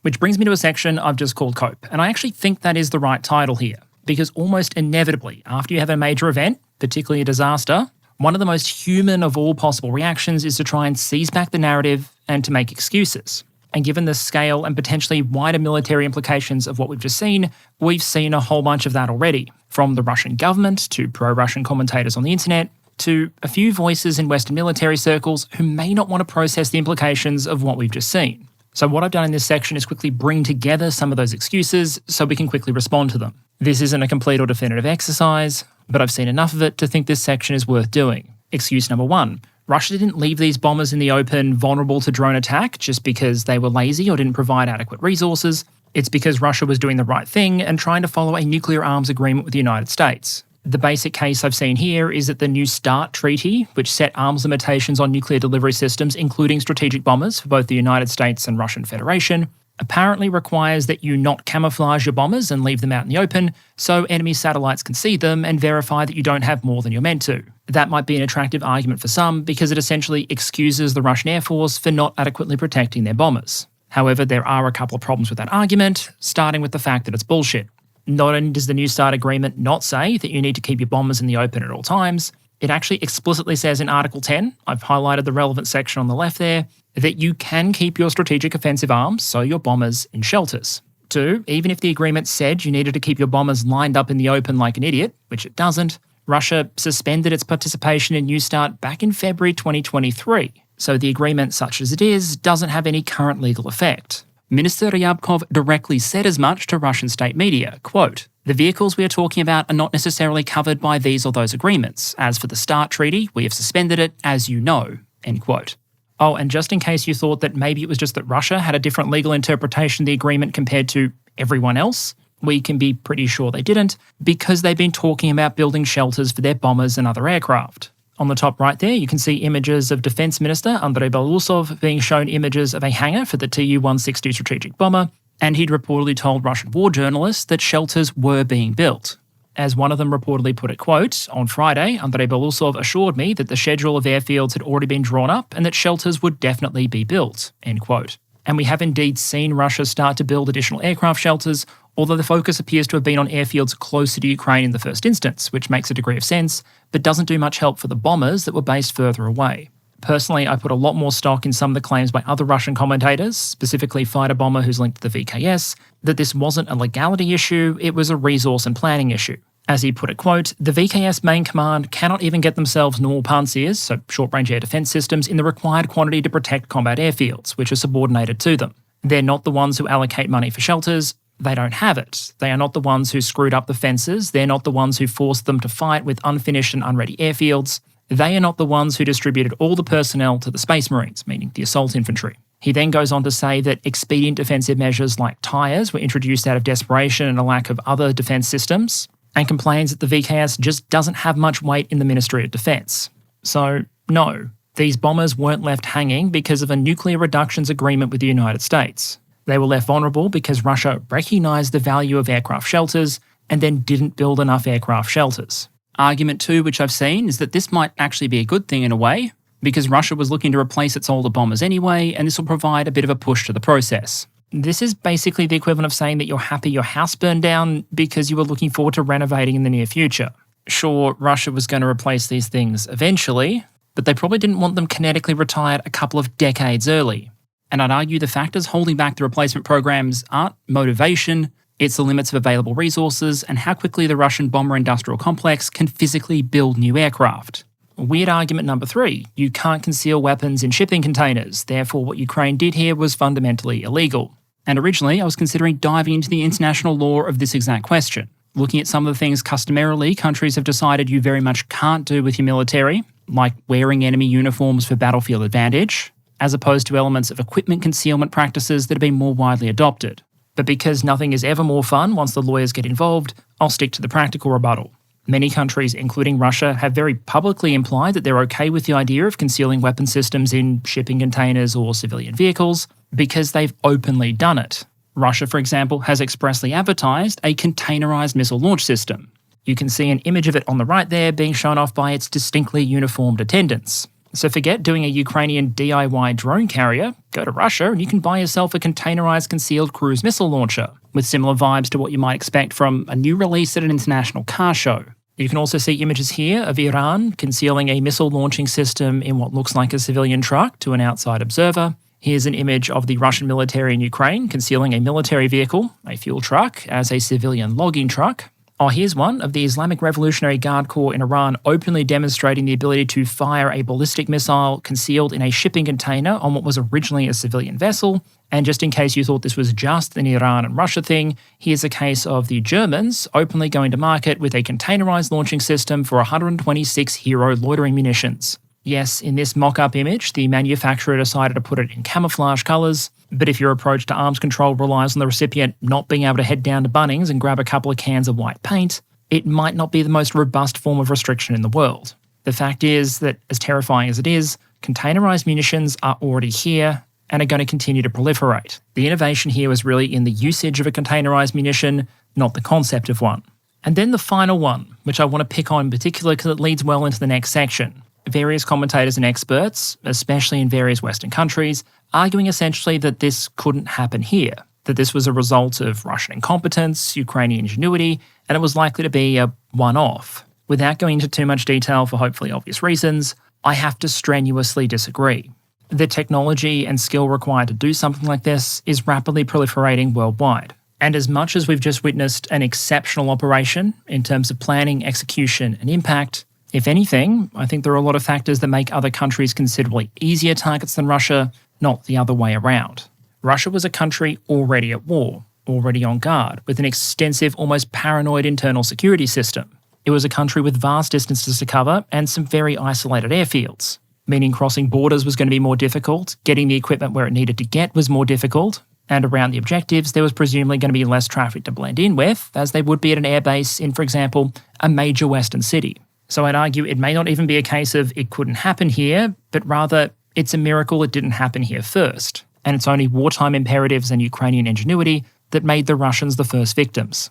Which brings me to a section I've just called Cope, and I actually think that is the right title here, because almost inevitably, after you have a major event, particularly a disaster, one of the most human of all possible reactions is to try and seize back the narrative and to make excuses. And given the scale and potentially wider military implications of what we've just seen, we've seen a whole bunch of that already, from the Russian government to pro-Russian commentators on the internet, to a few voices in Western military circles who may not want to process the implications of what we've just seen. So what I've done in this section is quickly bring together some of those excuses so we can quickly respond to them. This isn't a complete or definitive exercise, but I've seen enough of it to think this section is worth doing. Excuse number 1. Russia didn't leave these bombers in the open vulnerable to drone attack just because they were lazy or didn't provide adequate resources. It's because Russia was doing the right thing and trying to follow a nuclear arms agreement with the United States. The basic case I've seen here is that the New START treaty, which set arms limitations on nuclear delivery systems, including strategic bombers for both the United States and Russian Federation, apparently requires that you not camouflage your bombers and leave them out in the open so enemy satellites can see them and verify that you don't have more than you're meant to. That might be an attractive argument for some because it essentially excuses the Russian Air Force for not adequately protecting their bombers. However, there are a couple of problems with that argument, starting with the fact that it's bullshit. Not only does the New START agreement not say that you need to keep your bombers in the open at all times, it actually explicitly says in Article 10, I've highlighted the relevant section on the left there, that you can keep your strategic offensive arms, so your bombers, in shelters. 2, even if the agreement said you needed to keep your bombers lined up in the open like an idiot, which it doesn't, Russia suspended its participation in New START back in February 2023, so the agreement, such as it is, doesn't have any current legal effect. Minister Ryabkov directly said as much to Russian state media, quote, "The vehicles we are talking about are not necessarily covered by these or those agreements. As for the START treaty, we have suspended it, as you know," end quote. Oh, and just in case you thought that maybe it was just that Russia had a different legal interpretation of the agreement compared to everyone else, we can be pretty sure they didn't, because they've been talking about building shelters for their bombers and other aircraft. On the top right there, you can see images of Defence Minister Andrei Belousov being shown images of a hangar for the Tu-160 strategic bomber, and he'd reportedly told Russian war journalists that shelters were being built. As one of them reportedly put it, quote, "On Friday, Andrei Belousov assured me that the schedule of airfields had already been drawn up and that shelters would definitely be built," end quote. And we have indeed seen Russia start to build additional aircraft shelters, although the focus appears to have been on airfields closer to Ukraine in the first instance, which makes a degree of sense, but doesn't do much help for the bombers that were based further away. Personally, I put a lot more stock in some of the claims by other Russian commentators, specifically Fighter Bomber who's linked to the VKS, that this wasn't a legality issue, it was a resource and planning issue. As he put it, quote, "The VKS main command cannot even get themselves normal pantsirs, so short-range air defence systems, in the required quantity to protect combat airfields, which are subordinated to them. They're not the ones who allocate money for shelters. They don't have it. They are not the ones who screwed up the fences. They're not the ones who forced them to fight with unfinished and unready airfields. They are not the ones who distributed all the personnel to the Space Marines," meaning the assault infantry. He then goes on to say that expedient defensive measures like tyres were introduced out of desperation and a lack of other defence systems, and complains that the VKS just doesn't have much weight in the Ministry of Defence. So, no, these bombers weren't left hanging because of a nuclear reductions agreement with the United States. They were left vulnerable because Russia recognised the value of aircraft shelters and then didn't build enough aircraft shelters. Argument 2, which I've seen, is that this might actually be a good thing in a way, because Russia was looking to replace its older bombers anyway, and this will provide a bit of a push to the process. This is basically the equivalent of saying that you're happy your house burned down because you were looking forward to renovating in the near future. Sure, Russia was going to replace these things eventually, but they probably didn't want them kinetically retired a couple of decades early. And I'd argue the factors holding back the replacement programs aren't motivation, it's the limits of available resources and how quickly the Russian bomber industrial complex can physically build new aircraft. Weird argument number 3, you can't conceal weapons in shipping containers, therefore what Ukraine did here was fundamentally illegal. And originally I was considering diving into the international law of this exact question, looking at some of the things customarily countries have decided you very much can't do with your military, like wearing enemy uniforms for battlefield advantage, as opposed to elements of equipment concealment practices that have been more widely adopted. But because nothing is ever more fun once the lawyers get involved, I'll stick to the practical rebuttal. Many countries, including Russia, have very publicly implied that they're okay with the idea of concealing weapon systems in shipping containers or civilian vehicles because they've openly done it. Russia, for example, has expressly advertised a containerized missile launch system. You can see an image of it on the right there being shown off by its distinctly uniformed attendants. So forget doing a Ukrainian DIY drone carrier, go to Russia and you can buy yourself a containerized concealed cruise missile launcher, with similar vibes to what you might expect from a new release at an international car show. You can also see images here of Iran concealing a missile launching system in what looks like a civilian truck to an outside observer. Here's an image of the Russian military in Ukraine concealing a military vehicle, a fuel truck, as a civilian logging truck. Oh, here's one of the Islamic Revolutionary Guard Corps in Iran openly demonstrating the ability to fire a ballistic missile concealed in a shipping container on what was originally a civilian vessel. And just in case you thought this was just an Iran and Russia thing, here's a case of the Germans openly going to market with a containerized launching system for 126 Hero loitering munitions. Yes, in this mock-up image, the manufacturer decided to put it in camouflage colours, but if your approach to arms control relies on the recipient not being able to head down to Bunnings and grab a couple of cans of white paint, it might not be the most robust form of restriction in the world. The fact is that, as terrifying as it is, containerized munitions are already here and are going to continue to proliferate. The innovation here was really in the usage of a containerized munition, not the concept of one. And then the final one, which I want to pick on in particular because it leads well into the next section. Various commentators and experts, especially in various Western countries, arguing essentially that this couldn't happen here, that this was a result of Russian incompetence, Ukrainian ingenuity, and it was likely to be a one-off. Without going into too much detail for hopefully obvious reasons, I have to strenuously disagree. The technology and skill required to do something like this is rapidly proliferating worldwide. And as much as we've just witnessed an exceptional operation in terms of planning, execution, and impact, if anything, I think there are a lot of factors that make other countries considerably easier targets than Russia, not the other way around. Russia was a country already at war, already on guard, with an extensive, almost paranoid internal security system. It was a country with vast distances to cover and some very isolated airfields. meaning crossing borders was going to be more difficult, getting the equipment where it needed to get was more difficult, and around the objectives there was presumably going to be less traffic to blend in with, as they would be at an airbase in, for example, a major western city. So I'd argue it may not even be a case of it couldn't happen here, but rather it's a miracle it didn't happen here first, and it's only wartime imperatives and Ukrainian ingenuity that made the Russians the first victims.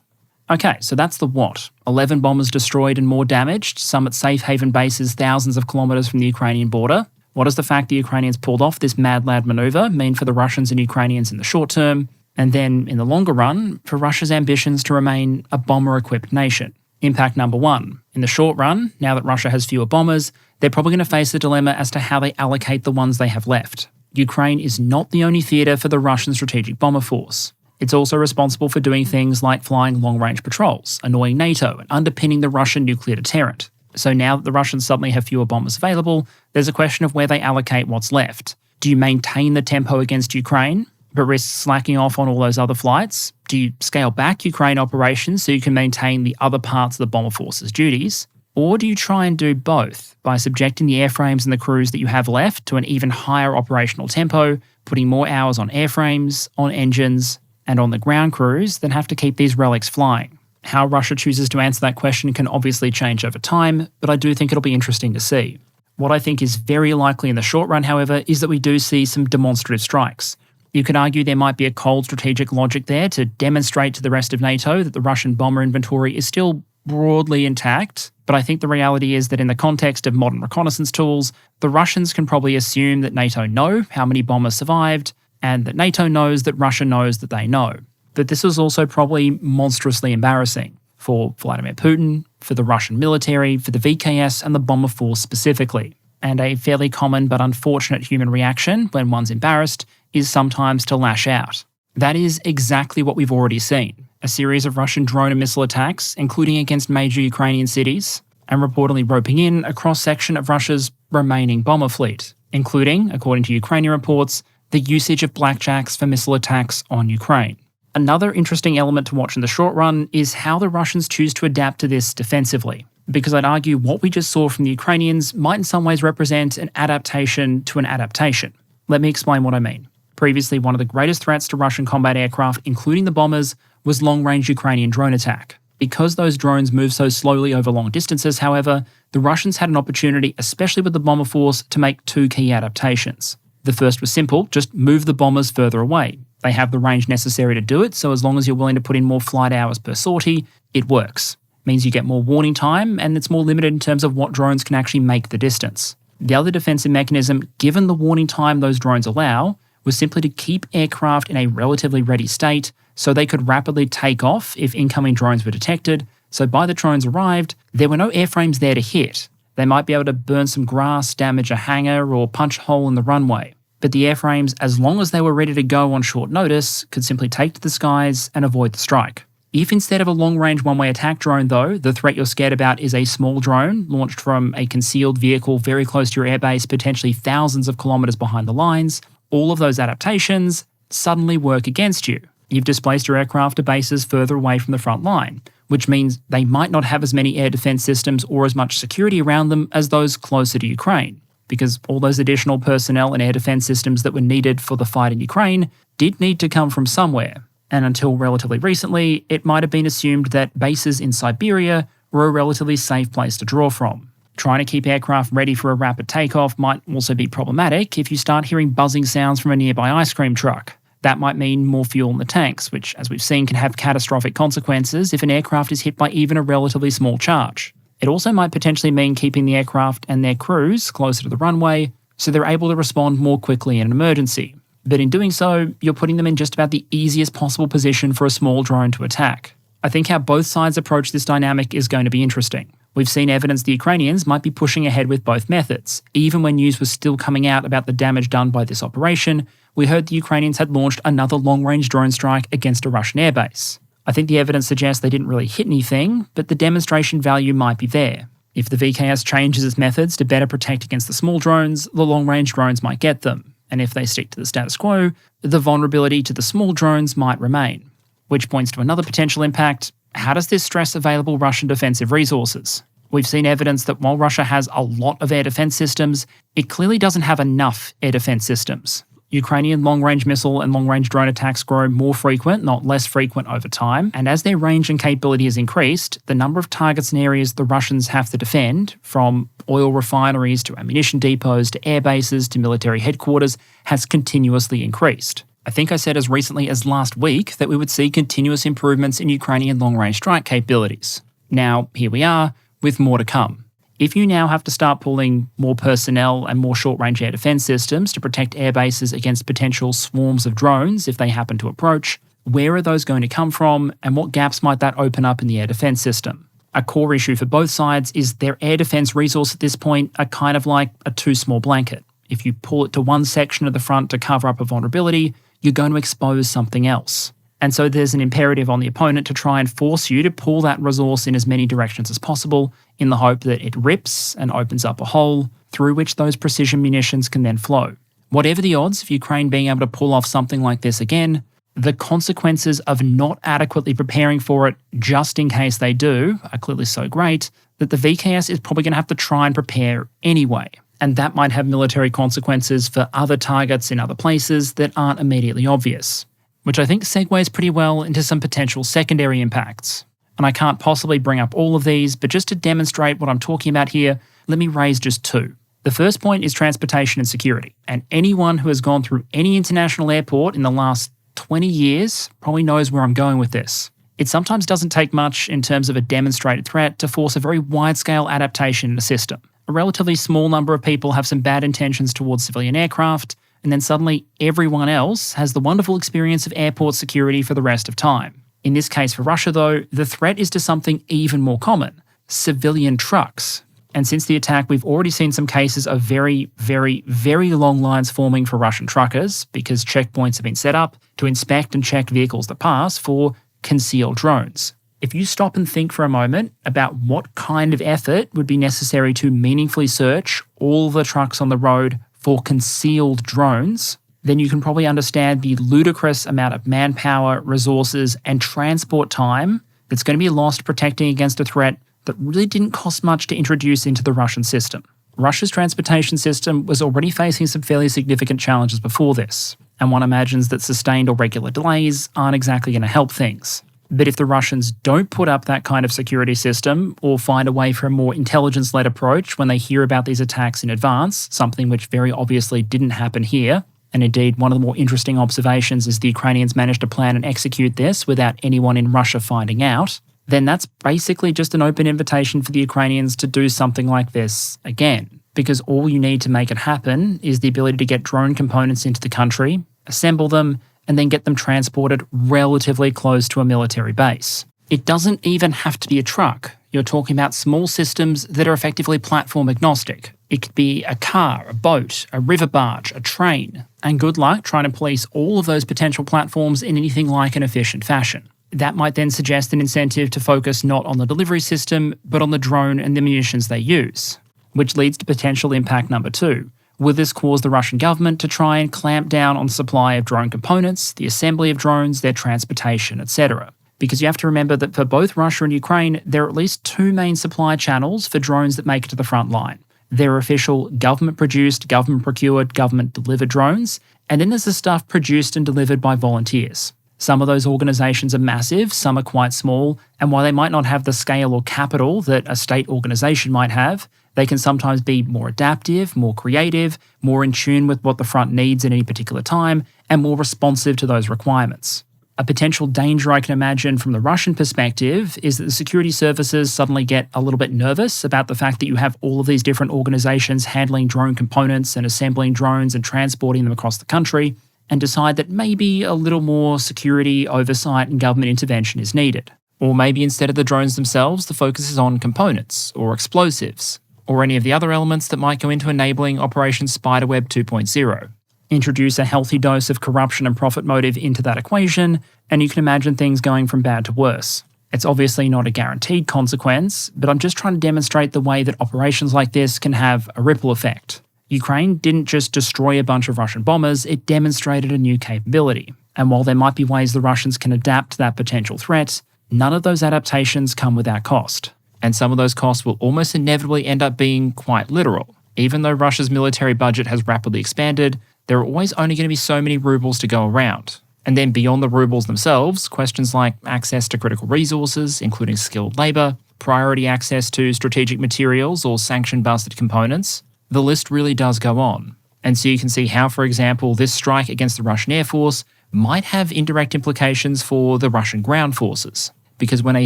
Okay, so that's the what. 11 bombers destroyed and more damaged, some at safe haven bases thousands of kilometres from the Ukrainian border. What does the fact the Ukrainians pulled off this mad lad manoeuvre mean for the Russians and Ukrainians in the short term, and then in the longer run, for Russia's ambitions to remain a bomber-equipped nation? Impact number one. In the short run, now that Russia has fewer bombers, they're probably going to face the dilemma as to how they allocate the ones they have left. Ukraine is not the only theatre for the Russian strategic bomber force. It's also responsible for doing things like flying long-range patrols, annoying NATO, and underpinning the Russian nuclear deterrent. So now that the Russians suddenly have fewer bombers available, there's a question of where they allocate what's left. Do you maintain the tempo against Ukraine, but risk slacking off on all those other flights? Do you scale back Ukraine operations so you can maintain the other parts of the bomber force's duties? Or do you try and do both by subjecting the airframes and the crews that you have left to an even higher operational tempo, putting more hours on airframes, on engines, and on the ground crews that have to keep these relics flying? How Russia chooses to answer that question can obviously change over time, but I do think it'll be interesting to see. What I think is very likely in the short run, however, is that we do see some demonstrative strikes. You could argue there might be a cold strategic logic there to demonstrate to the rest of NATO that the Russian bomber inventory is still broadly intact, but I think the reality is that in the context of modern reconnaissance tools, the Russians can probably assume that NATO know how many bombers survived, and that NATO knows that Russia knows that they know. But this was also probably monstrously embarrassing for Vladimir Putin, for the Russian military, for the VKS and the bomber force specifically. And a fairly common but unfortunate human reaction when one's embarrassed is sometimes to lash out. That is exactly what we've already seen. A series of Russian drone and missile attacks, including against major Ukrainian cities, and reportedly roping in a cross-section of Russia's remaining bomber fleet, including, according to Ukrainian reports, the usage of blackjacks for missile attacks on Ukraine. Another interesting element to watch in the short run is how the Russians choose to adapt to this defensively, because I'd argue what we just saw from the Ukrainians might in some ways represent an adaptation to an adaptation. Let me explain what I mean. Previously, one of the greatest threats to Russian combat aircraft, including the bombers, was long-range Ukrainian drone attack. Because those drones move so slowly over long distances, however, the Russians had an opportunity, especially with the bomber force, to make two key adaptations. The first was simple, just move the bombers further away. They have the range necessary to do it, so as long as you're willing to put in more flight hours per sortie, it works. It means you get more warning time, and it's more limited in terms of what drones can actually make the distance. The other defensive mechanism, given the warning time those drones allow, was simply to keep aircraft in a relatively ready state so they could rapidly take off if incoming drones were detected, so by the drones arrived, there were no airframes there to hit. They might be able to burn some grass, damage a hangar, or punch a hole in the runway. But the airframes, as long as they were ready to go on short notice, could simply take to the skies and avoid the strike. If instead of a long-range one-way attack drone, though, the threat you're scared about is a small drone launched from a concealed vehicle very close to your airbase, potentially thousands of kilometres behind the lines, all of those adaptations suddenly work against you. You've displaced your aircraft to bases further away from the front line, which means they might not have as many air defence systems or as much security around them as those closer to Ukraine, because all those additional personnel and air defence systems that were needed for the fight in Ukraine did need to come from somewhere. And until relatively recently, it might have been assumed that bases in Siberia were a relatively safe place to draw from. Trying to keep aircraft ready for a rapid takeoff might also be problematic if you start hearing buzzing sounds from a nearby ice cream truck. That might mean more fuel in the tanks, which, as we've seen, can have catastrophic consequences if an aircraft is hit by even a relatively small charge. It also might potentially mean keeping the aircraft and their crews closer to the runway so they're able to respond more quickly in an emergency. But in doing so, you're putting them in just about the easiest possible position for a small drone to attack. I think how both sides approach this dynamic is going to be interesting. We've seen evidence the Ukrainians might be pushing ahead with both methods. Even when news was still coming out about the damage done by this operation, we heard the Ukrainians had launched another long-range drone strike against a Russian airbase. I think the evidence suggests they didn't really hit anything, but the demonstration value might be there. If the VKS changes its methods to better protect against the small drones, the long-range drones might get them. And if they stick to the status quo, the vulnerability to the small drones might remain. Which points to another potential impact. How does this stress available Russian defensive resources? We've seen evidence that while Russia has a lot of air defense systems, it clearly doesn't have enough air defense systems. Ukrainian long-range missile and long-range drone attacks grow more frequent, not less frequent over time, and as their range and capability has increased, the number of targets and areas the Russians have to defend, from oil refineries to ammunition depots to air bases to military headquarters, has continuously increased. I think I said as recently as last week that we would see continuous improvements in Ukrainian long-range strike capabilities. Now, here we are, with more to come. If you now have to start pulling more personnel and more short-range air defense systems to protect air bases against potential swarms of drones if they happen to approach, where are those going to come from, and what gaps might that open up in the air defense system? A core issue for both sides is their air defense resource at this point are kind of like a too small blanket. If you pull it to one section of the front to cover up a vulnerability, you're going to expose something else. And so there's an imperative on the opponent to try and force you to pull that resource in as many directions as possible in the hope that it rips and opens up a hole through which those precision munitions can then flow. Whatever the odds of Ukraine being able to pull off something like this again, the consequences of not adequately preparing for it just in case they do are clearly so great that the VKS is probably going to have to try and prepare anyway. And that might have military consequences for other targets in other places that aren't immediately obvious, which I think segues pretty well into some potential secondary impacts. And I can't possibly bring up all of these, but just to demonstrate what I'm talking about here, let me raise just two. The first point is transportation and security, and anyone who has gone through any international airport in the last 20 years probably knows where I'm going with this. It sometimes doesn't take much in terms of a demonstrated threat to force a very wide-scale adaptation in a system. A relatively small number of people have some bad intentions towards civilian aircraft, and then suddenly everyone else has the wonderful experience of airport security for the rest of time. In this case for Russia though, the threat is to something even more common: civilian trucks. And since the attack, we've already seen some cases of very, very, very long lines forming for Russian truckers because checkpoints have been set up to inspect and check vehicles that pass for concealed drones. If you stop and think for a moment about what kind of effort would be necessary to meaningfully search all the trucks on the road for concealed drones, then you can probably understand the ludicrous amount of manpower, resources, and transport time that's going to be lost protecting against a threat that really didn't cost much to introduce into the Russian system. Russia's transportation system was already facing some fairly significant challenges before this, and one imagines that sustained or regular delays aren't exactly going to help things. But if the Russians don't put up that kind of security system or find a way for a more intelligence-led approach when they hear about these attacks in advance, something which very obviously didn't happen here, and indeed one of the more interesting observations is the Ukrainians managed to plan and execute this without anyone in Russia finding out, then that's basically just an open invitation for the Ukrainians to do something like this again. Because all you need to make it happen is the ability to get drone components into the country, assemble them, and then get them transported relatively close to a military base. It doesn't even have to be a truck. You're talking about small systems that are effectively platform agnostic. It could be a car, a boat, a river barge, a train, and good luck trying to police all of those potential platforms in anything like an efficient fashion. That might then suggest an incentive to focus not on the delivery system, but on the drone and the munitions they use, which leads to potential impact number two. Will this cause the Russian government to try and clamp down on the supply of drone components, the assembly of drones, their transportation, etc.? Because you have to remember that for both Russia and Ukraine, there are at least two main supply channels for drones that make it to the front line. There are official government-produced, government-procured, government-delivered drones, and then there's the stuff produced and delivered by volunteers. Some of those organisations are massive, some are quite small, and while they might not have the scale or capital that a state organisation might have, they can sometimes be more adaptive, more creative, more in tune with what the front needs at any particular time, and more responsive to those requirements. A potential danger I can imagine from the Russian perspective is that the security services suddenly get a little bit nervous about the fact that you have all of these different organisations handling drone components and assembling drones and transporting them across the country, and decide that maybe a little more security, oversight, and government intervention is needed. Or maybe instead of the drones themselves, the focus is on components or explosives, or any of the other elements that might go into enabling Operation Spiderweb 2.0. Introduce a healthy dose of corruption and profit motive into that equation, and you can imagine things going from bad to worse. It's obviously not a guaranteed consequence, but I'm just trying to demonstrate the way that operations like this can have a ripple effect. Ukraine didn't just destroy a bunch of Russian bombers, it demonstrated a new capability. And while there might be ways the Russians can adapt to that potential threat, none of those adaptations come without cost. And some of those costs will almost inevitably end up being quite literal. Even though Russia's military budget has rapidly expanded, there are always only going to be so many rubles to go around. And then beyond the rubles themselves, questions like access to critical resources, including skilled labour, priority access to strategic materials or sanction-busted components, the list really does go on. And so you can see how, for example, this strike against the Russian Air Force might have indirect implications for the Russian ground forces. Because when a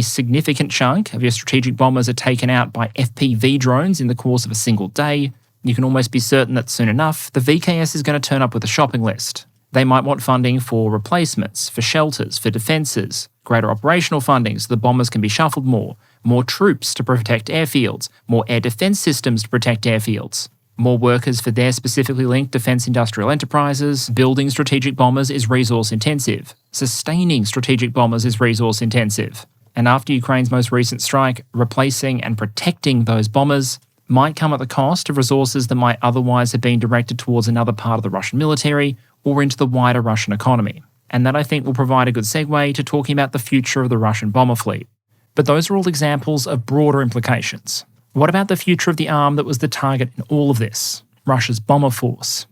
significant chunk of your strategic bombers are taken out by FPV drones in the course of a single day, you can almost be certain that soon enough, the VKS is going to turn up with a shopping list. They might want funding for replacements, for shelters, for defences, greater operational funding so the bombers can be shuffled more troops to protect airfields, more air defence systems to protect airfields, more workers for their specifically linked defence industrial enterprises. Building strategic bombers is resource intensive. Sustaining strategic bombers is resource intensive. And after Ukraine's most recent strike, replacing and protecting those bombers might come at the cost of resources that might otherwise have been directed towards another part of the Russian military or into the wider Russian economy. And that, I think, will provide a good segue to talking about the future of the Russian bomber fleet. But those are all examples of broader implications. What about the future of the arm that was the target in all of this? Russia's bomber force.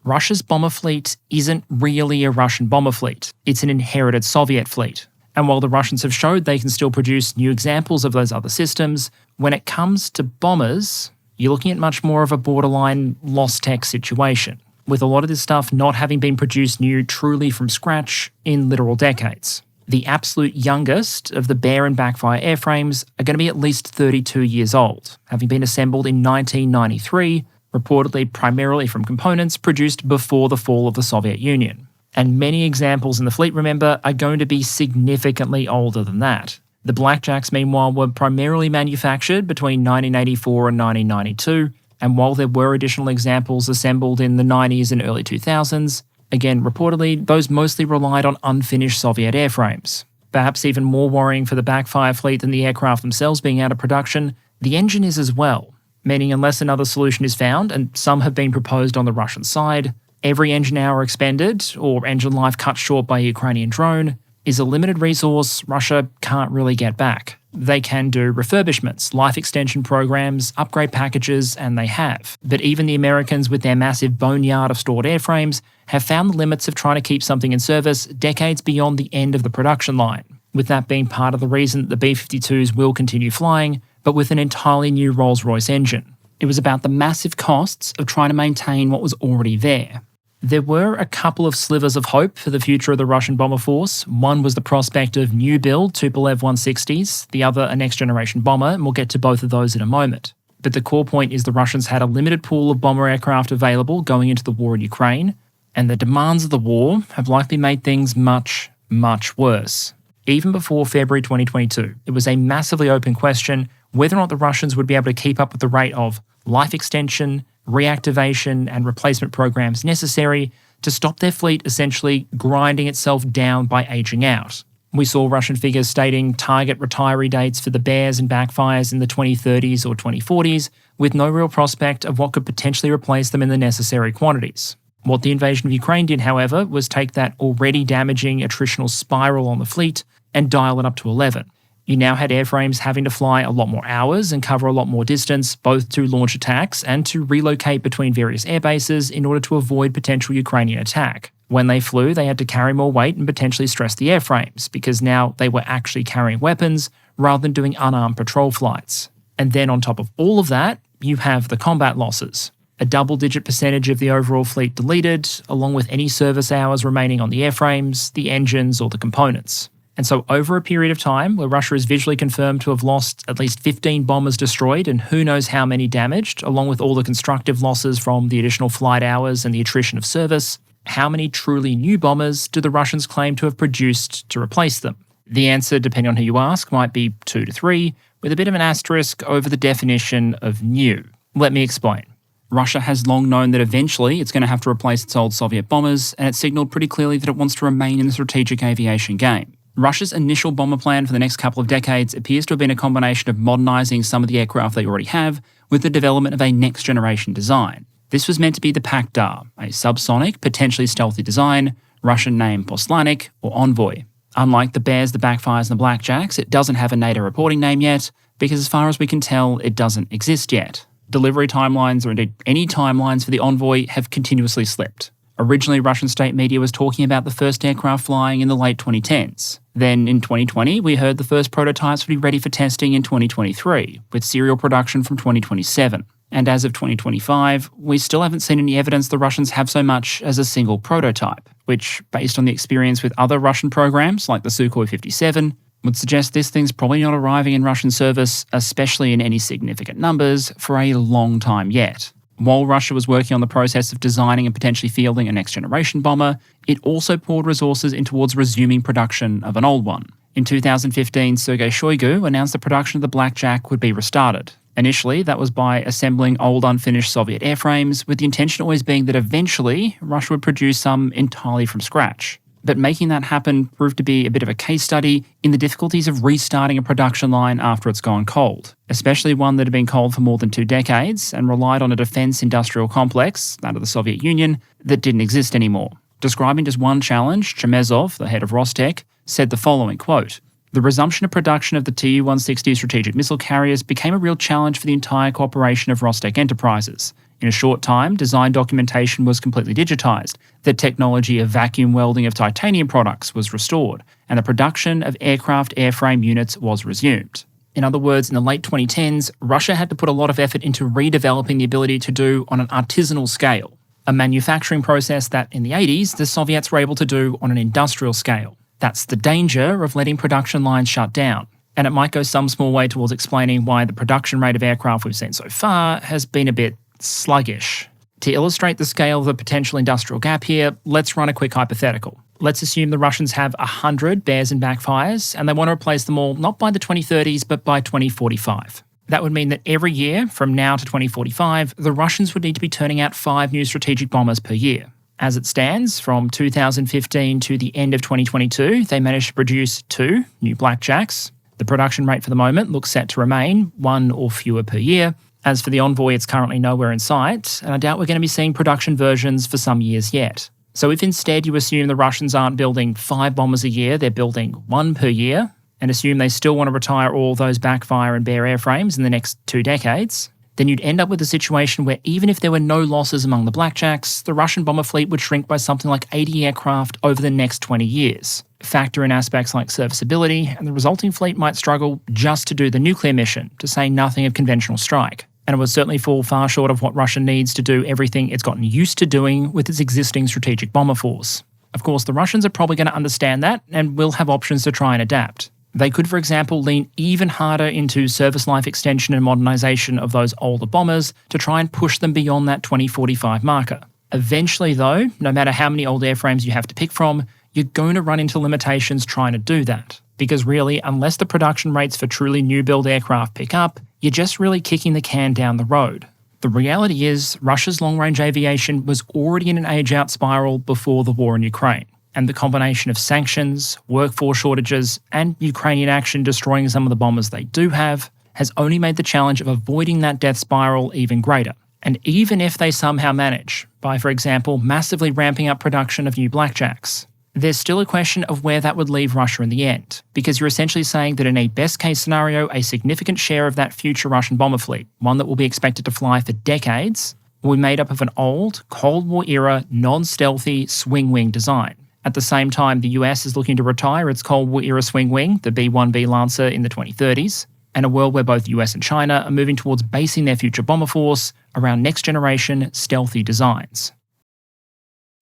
Russia's bomber fleet isn't really a Russian bomber fleet. It's an inherited Soviet fleet. And while the Russians have showed they can still produce new examples of those other systems, when it comes to bombers, you're looking at much more of a borderline lost tech situation, with a lot of this stuff not having been produced new truly from scratch in literal decades. The absolute youngest of the Bear and Backfire airframes are going to be at least 32 years old, having been assembled in 1993, reportedly primarily from components produced before the fall of the Soviet Union. And many examples in the fleet, remember, are going to be significantly older than that. The Blackjacks, meanwhile, were primarily manufactured between 1984 and 1992, and while there were additional examples assembled in the 90s and early 2000s, again, reportedly, those mostly relied on unfinished Soviet airframes. Perhaps even more worrying for the Backfire fleet than the aircraft themselves being out of production, the engine is as well, meaning unless another solution is found, and some have been proposed on the Russian side, every engine hour expended, or engine life cut short by a Ukrainian drone, is a limited resource Russia can't really get back. They can do refurbishments, life extension programs, upgrade packages, and they have. But even the Americans with their massive boneyard of stored airframes have found the limits of trying to keep something in service decades beyond the end of the production line, with that being part of the reason that the B-52s will continue flying, but with an entirely new Rolls-Royce engine. It was about the massive costs of trying to maintain what was already there. There were a couple of slivers of hope for the future of the Russian bomber force. One was the prospect of new build Tupolev 160s, the other a next-generation bomber, and we'll get to both of those in a moment. But the core point is the Russians had a limited pool of bomber aircraft available going into the war in Ukraine, and the demands of the war have likely made things much, much worse. Even before February 2022, it was a massively open question whether or not the Russians would be able to keep up with the rate of life extension, reactivation, and replacement programs necessary to stop their fleet essentially grinding itself down by aging out. We saw Russian figures stating target retiree dates for the Bears and Backfires in the 2030s or 2040s, with no real prospect of what could potentially replace them in the necessary quantities. What the invasion of Ukraine did, however, was take that already damaging attritional spiral on the fleet and dial it up to 11. You now had airframes having to fly a lot more hours and cover a lot more distance, both to launch attacks and to relocate between various airbases in order to avoid potential Ukrainian attack. When they flew, they had to carry more weight and potentially stress the airframes, because now they were actually carrying weapons rather than doing unarmed patrol flights. And then on top of all of that, you have the combat losses. A double-digit percentage of the overall fleet deleted, along with any service hours remaining on the airframes, the engines, or the components. And so over a period of time, where Russia is visually confirmed to have lost at least 15 bombers destroyed and who knows how many damaged, along with all the constructive losses from the additional flight hours and the attrition of service, how many truly new bombers do the Russians claim to have produced to replace them? The answer, depending on who you ask, might be 2 to 3, with a bit of an asterisk over the definition of new. Let me explain. Russia has long known that eventually it's going to have to replace its old Soviet bombers, and it signalled pretty clearly that it wants to remain in the strategic aviation game. Russia's initial bomber plan for the next couple of decades appears to have been a combination of modernising some of the aircraft they already have with the development of a next-generation design. This was meant to be the Pak-Dar, a subsonic, potentially stealthy design, Russian name Poslanik or Envoy. Unlike the Bears, the Backfires and the Blackjacks, it doesn't have a NATO reporting name yet, because as far as we can tell, it doesn't exist yet. Delivery timelines, or indeed any timelines for the Envoy, have continuously slipped. Originally, Russian state media was talking about the first aircraft flying in the late 2010s. Then in 2020, we heard the first prototypes would be ready for testing in 2023, with serial production from 2027. And as of 2025, we still haven't seen any evidence the Russians have so much as a single prototype, which, based on the experience with other Russian programs like the Sukhoi 57, would suggest this thing's probably not arriving in Russian service, especially in any significant numbers, for a long time yet. While Russia was working on the process of designing and potentially fielding a next-generation bomber, it also poured resources in towards resuming production of an old one. In 2015, Sergei Shoigu announced the production of the Blackjack would be restarted. Initially, that was by assembling old unfinished Soviet airframes, with the intention always being that eventually Russia would produce some entirely from scratch. But making that happen proved to be a bit of a case study in the difficulties of restarting a production line after it's gone cold, especially one that had been cold for more than 2 decades and relied on a defence industrial complex, that of the Soviet Union, that didn't exist anymore. Describing just one challenge, Chemezov, the head of Rostec, said the following, quote, "The resumption of production of the Tu-160 strategic missile carriers became a real challenge for the entire cooperation of Rostec Enterprises. In a short time, design documentation was completely digitised, the technology of vacuum welding of titanium products was restored, and the production of aircraft airframe units was resumed." In other words, in the late 2010s, Russia had to put a lot of effort into redeveloping the ability to do on an artisanal scale, a manufacturing process that in the 80s the Soviets were able to do on an industrial scale. That's the danger of letting production lines shut down. And it might go some small way towards explaining why the production rate of aircraft we've seen so far has been a bit sluggish. To illustrate the scale of the potential industrial gap here, let's run a quick hypothetical. Let's assume the Russians have 100 bears and backfires, and they want to replace them all not by the 2030s, but by 2045. That would mean that every year, from now to 2045, the Russians would need to be turning out 5 new strategic bombers per year. As it stands, from 2015 to the end of 2022, they managed to produce 2 new Blackjacks. The production rate for the moment looks set to remain 1 or fewer per year. As for the Envoy, it's currently nowhere in sight, and I doubt we're going to be seeing production versions for some years yet. So if instead you assume the Russians aren't building 5 bombers a year, they're building 1 per year, and assume they still want to retire all those backfire and bear airframes in the next 2 decades, then you'd end up with a situation where even if there were no losses among the Blackjacks, the Russian bomber fleet would shrink by something like 80 aircraft over the next 20 years. Factor in aspects like serviceability, and the resulting fleet might struggle just to do the nuclear mission, to say nothing of conventional strike. And it would certainly fall far short of what Russia needs to do everything it's gotten used to doing with its existing strategic bomber force. Of course, the Russians are probably going to understand that and will have options to try and adapt. They could, for example, lean even harder into service life extension and modernisation of those older bombers to try and push them beyond that 2045 marker. Eventually, though, no matter how many old airframes you have to pick from, you're going to run into limitations trying to do that. Because really, unless the production rates for truly new-build aircraft pick up, you're just really kicking the can down the road. The reality is, Russia's long-range aviation was already in an age-out spiral before the war in Ukraine, and the combination of sanctions, workforce shortages, and Ukrainian action destroying some of the bombers they do have has only made the challenge of avoiding that death spiral even greater. And even if they somehow manage, by, for example, massively ramping up production of new Blackjacks, there's still a question of where that would leave Russia in the end, because you're essentially saying that in a best-case scenario, a significant share of that future Russian bomber fleet, one that will be expected to fly for decades, will be made up of an old, Cold War-era, non-stealthy swing-wing design. At the same time, the US is looking to retire its Cold War-era swing wing, the B-1B Lancer, in the 2030s, and a world where both the US and China are moving towards basing their future bomber force around next-generation stealthy designs.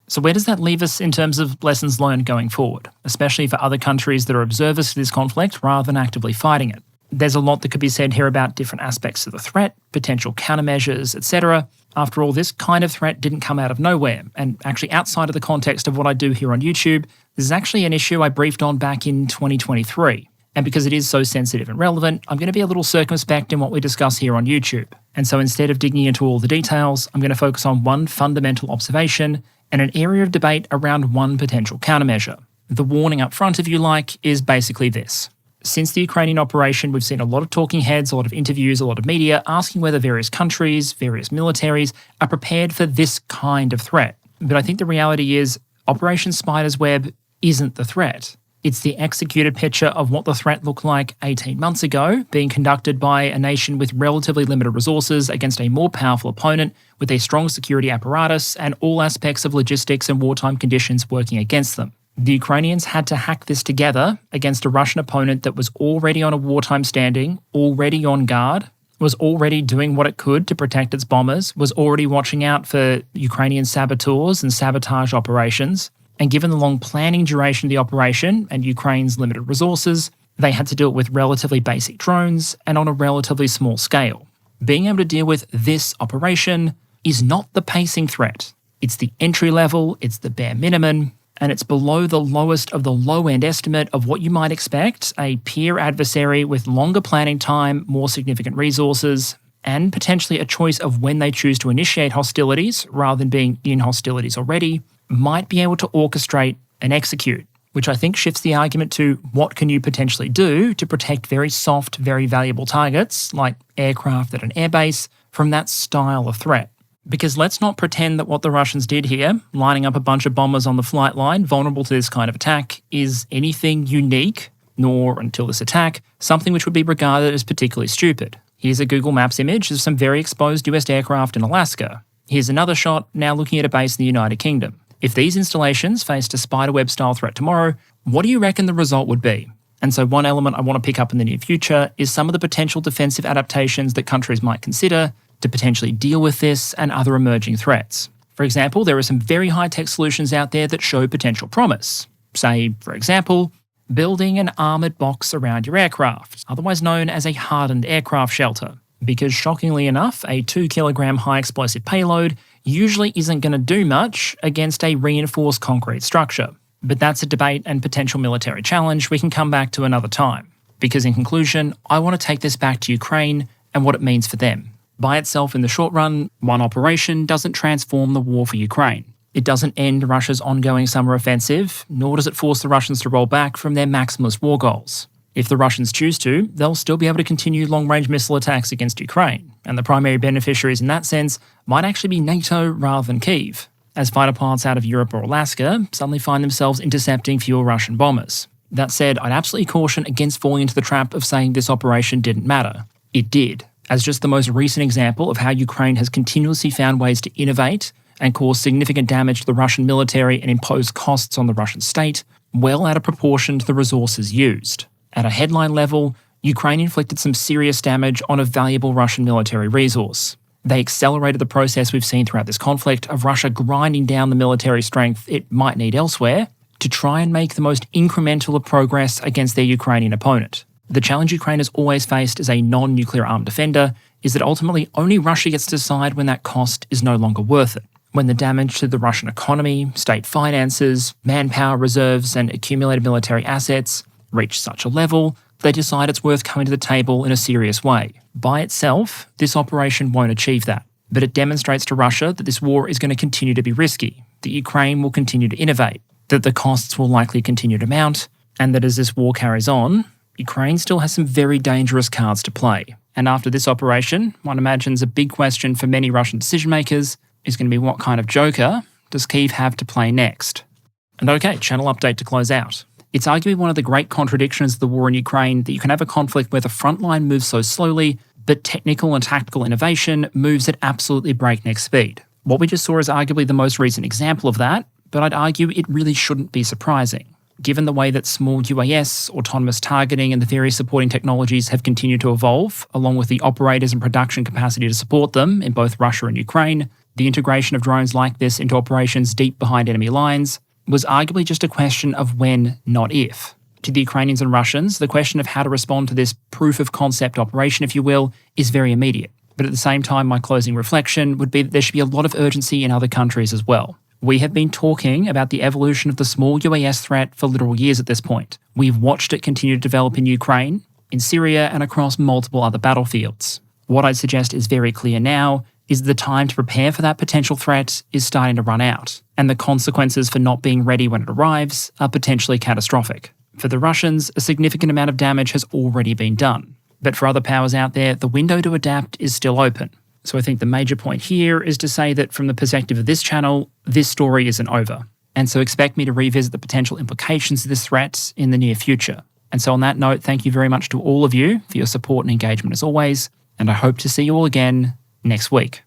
So where does that leave us in terms of lessons learned going forward, especially for other countries that are observers to this conflict rather than actively fighting it? There's a lot that could be said here about different aspects of the threat, potential countermeasures, etc. After all, this kind of threat didn't come out of nowhere, and actually outside of the context of what I do here on YouTube, this is actually an issue I briefed on back in 2023. And because it is so sensitive and relevant, I'm going to be a little circumspect in what we discuss here on YouTube. And so instead of digging into all the details, I'm going to focus on one fundamental observation and an area of debate around one potential countermeasure. The warning up front, if you like, is basically this. Since the Ukrainian operation, we've seen a lot of talking heads, a lot of interviews, a lot of media asking whether various countries, various militaries are prepared for this kind of threat. But I think the reality is Operation Spider's Web isn't the threat. It's the executed picture of what the threat looked like 18 months ago, being conducted by a nation with relatively limited resources against a more powerful opponent with a strong security apparatus and all aspects of logistics and wartime conditions working against them. The Ukrainians had to hack this together against a Russian opponent that was already on a wartime standing, already on guard, was already doing what it could to protect its bombers, was already watching out for Ukrainian saboteurs and sabotage operations. And given the long planning duration of the operation and Ukraine's limited resources, they had to do it with relatively basic drones and on a relatively small scale. Being able to deal with this operation is not the pacing threat. It's the entry level, it's the bare minimum, and it's below the lowest of the low-end estimate of what you might expect a peer adversary with longer planning time, more significant resources, and potentially a choice of when they choose to initiate hostilities rather than being in hostilities already, might be able to orchestrate and execute, which I think shifts the argument to what can you potentially do to protect very soft, very valuable targets like aircraft at an airbase from that style of threat. Because let's not pretend that what the Russians did here, lining up a bunch of bombers on the flight line vulnerable to this kind of attack, is anything unique, nor, until this attack, something which would be regarded as particularly stupid. Here's a Google Maps image of some very exposed US aircraft in Alaska. Here's another shot now looking at a base in the United Kingdom. If these installations faced a spiderweb-style threat tomorrow, what do you reckon the result would be? And so one element I want to pick up in the near future is some of the potential defensive adaptations that countries might consider to potentially deal with this and other emerging threats. For example, there are some very high-tech solutions out there that show potential promise. Say, for example, building an armoured box around your aircraft, otherwise known as a hardened aircraft shelter. Because shockingly enough, a 2-kilogram high-explosive payload usually isn't going to do much against a reinforced concrete structure. But that's a debate and potential military challenge we can come back to another time. Because in conclusion, I want to take this back to Ukraine and what it means for them. By itself in the short run, one operation doesn't transform the war for Ukraine. It doesn't end Russia's ongoing summer offensive, nor does it force the Russians to roll back from their maximalist war goals. If the Russians choose to, they'll still be able to continue long-range missile attacks against Ukraine, and the primary beneficiaries in that sense might actually be NATO rather than Kyiv, as fighter pilots out of Europe or Alaska suddenly find themselves intercepting fewer Russian bombers. That said, I'd absolutely caution against falling into the trap of saying this operation didn't matter. It did, as just the most recent example of how Ukraine has continuously found ways to innovate and cause significant damage to the Russian military and impose costs on the Russian state, well out of proportion to the resources used. At a headline level, Ukraine inflicted some serious damage on a valuable Russian military resource. They accelerated the process we've seen throughout this conflict of Russia grinding down the military strength it might need elsewhere to try and make the most incremental of progress against their Ukrainian opponent. The challenge Ukraine has always faced as a non-nuclear armed defender is that ultimately only Russia gets to decide when that cost is no longer worth it. When the damage to the Russian economy, state finances, manpower reserves, and accumulated military assets reach such a level, they decide it's worth coming to the table in a serious way. By itself, this operation won't achieve that, but it demonstrates to Russia that this war is going to continue to be risky, that Ukraine will continue to innovate, that the costs will likely continue to mount, and that as this war carries on, Ukraine still has some very dangerous cards to play. And after this operation, one imagines a big question for many Russian decision-makers is going to be what kind of joker does Kyiv have to play next? And okay, channel update to close out. It's arguably one of the great contradictions of the war in Ukraine that you can have a conflict where the front line moves so slowly, but technical and tactical innovation moves at absolutely breakneck speed. What we just saw is arguably the most recent example of that, but I'd argue it really shouldn't be surprising. Given the way that small UAS, autonomous targeting, and the various supporting technologies have continued to evolve, along with the operators and production capacity to support them in both Russia and Ukraine, the integration of drones like this into operations deep behind enemy lines was arguably just a question of when, not if. To the Ukrainians and Russians, the question of how to respond to this proof-of-concept operation, if you will, is very immediate. But at the same time, my closing reflection would be that there should be a lot of urgency in other countries as well. We have been talking about the evolution of the small UAS threat for literal years at this point. We've watched it continue to develop in Ukraine, in Syria, and across multiple other battlefields. What I'd suggest is very clear now is the time to prepare for that potential threat is starting to run out, and the consequences for not being ready when it arrives are potentially catastrophic. For the Russians, a significant amount of damage has already been done. But for other powers out there, the window to adapt is still open. So I think the major point here is to say that from the perspective of this channel, this story isn't over. and so expect me to revisit the potential implications of this threat in the near future. And so on that note, thank you very much to all of you for your support and engagement as always, and I hope to see you all again next week.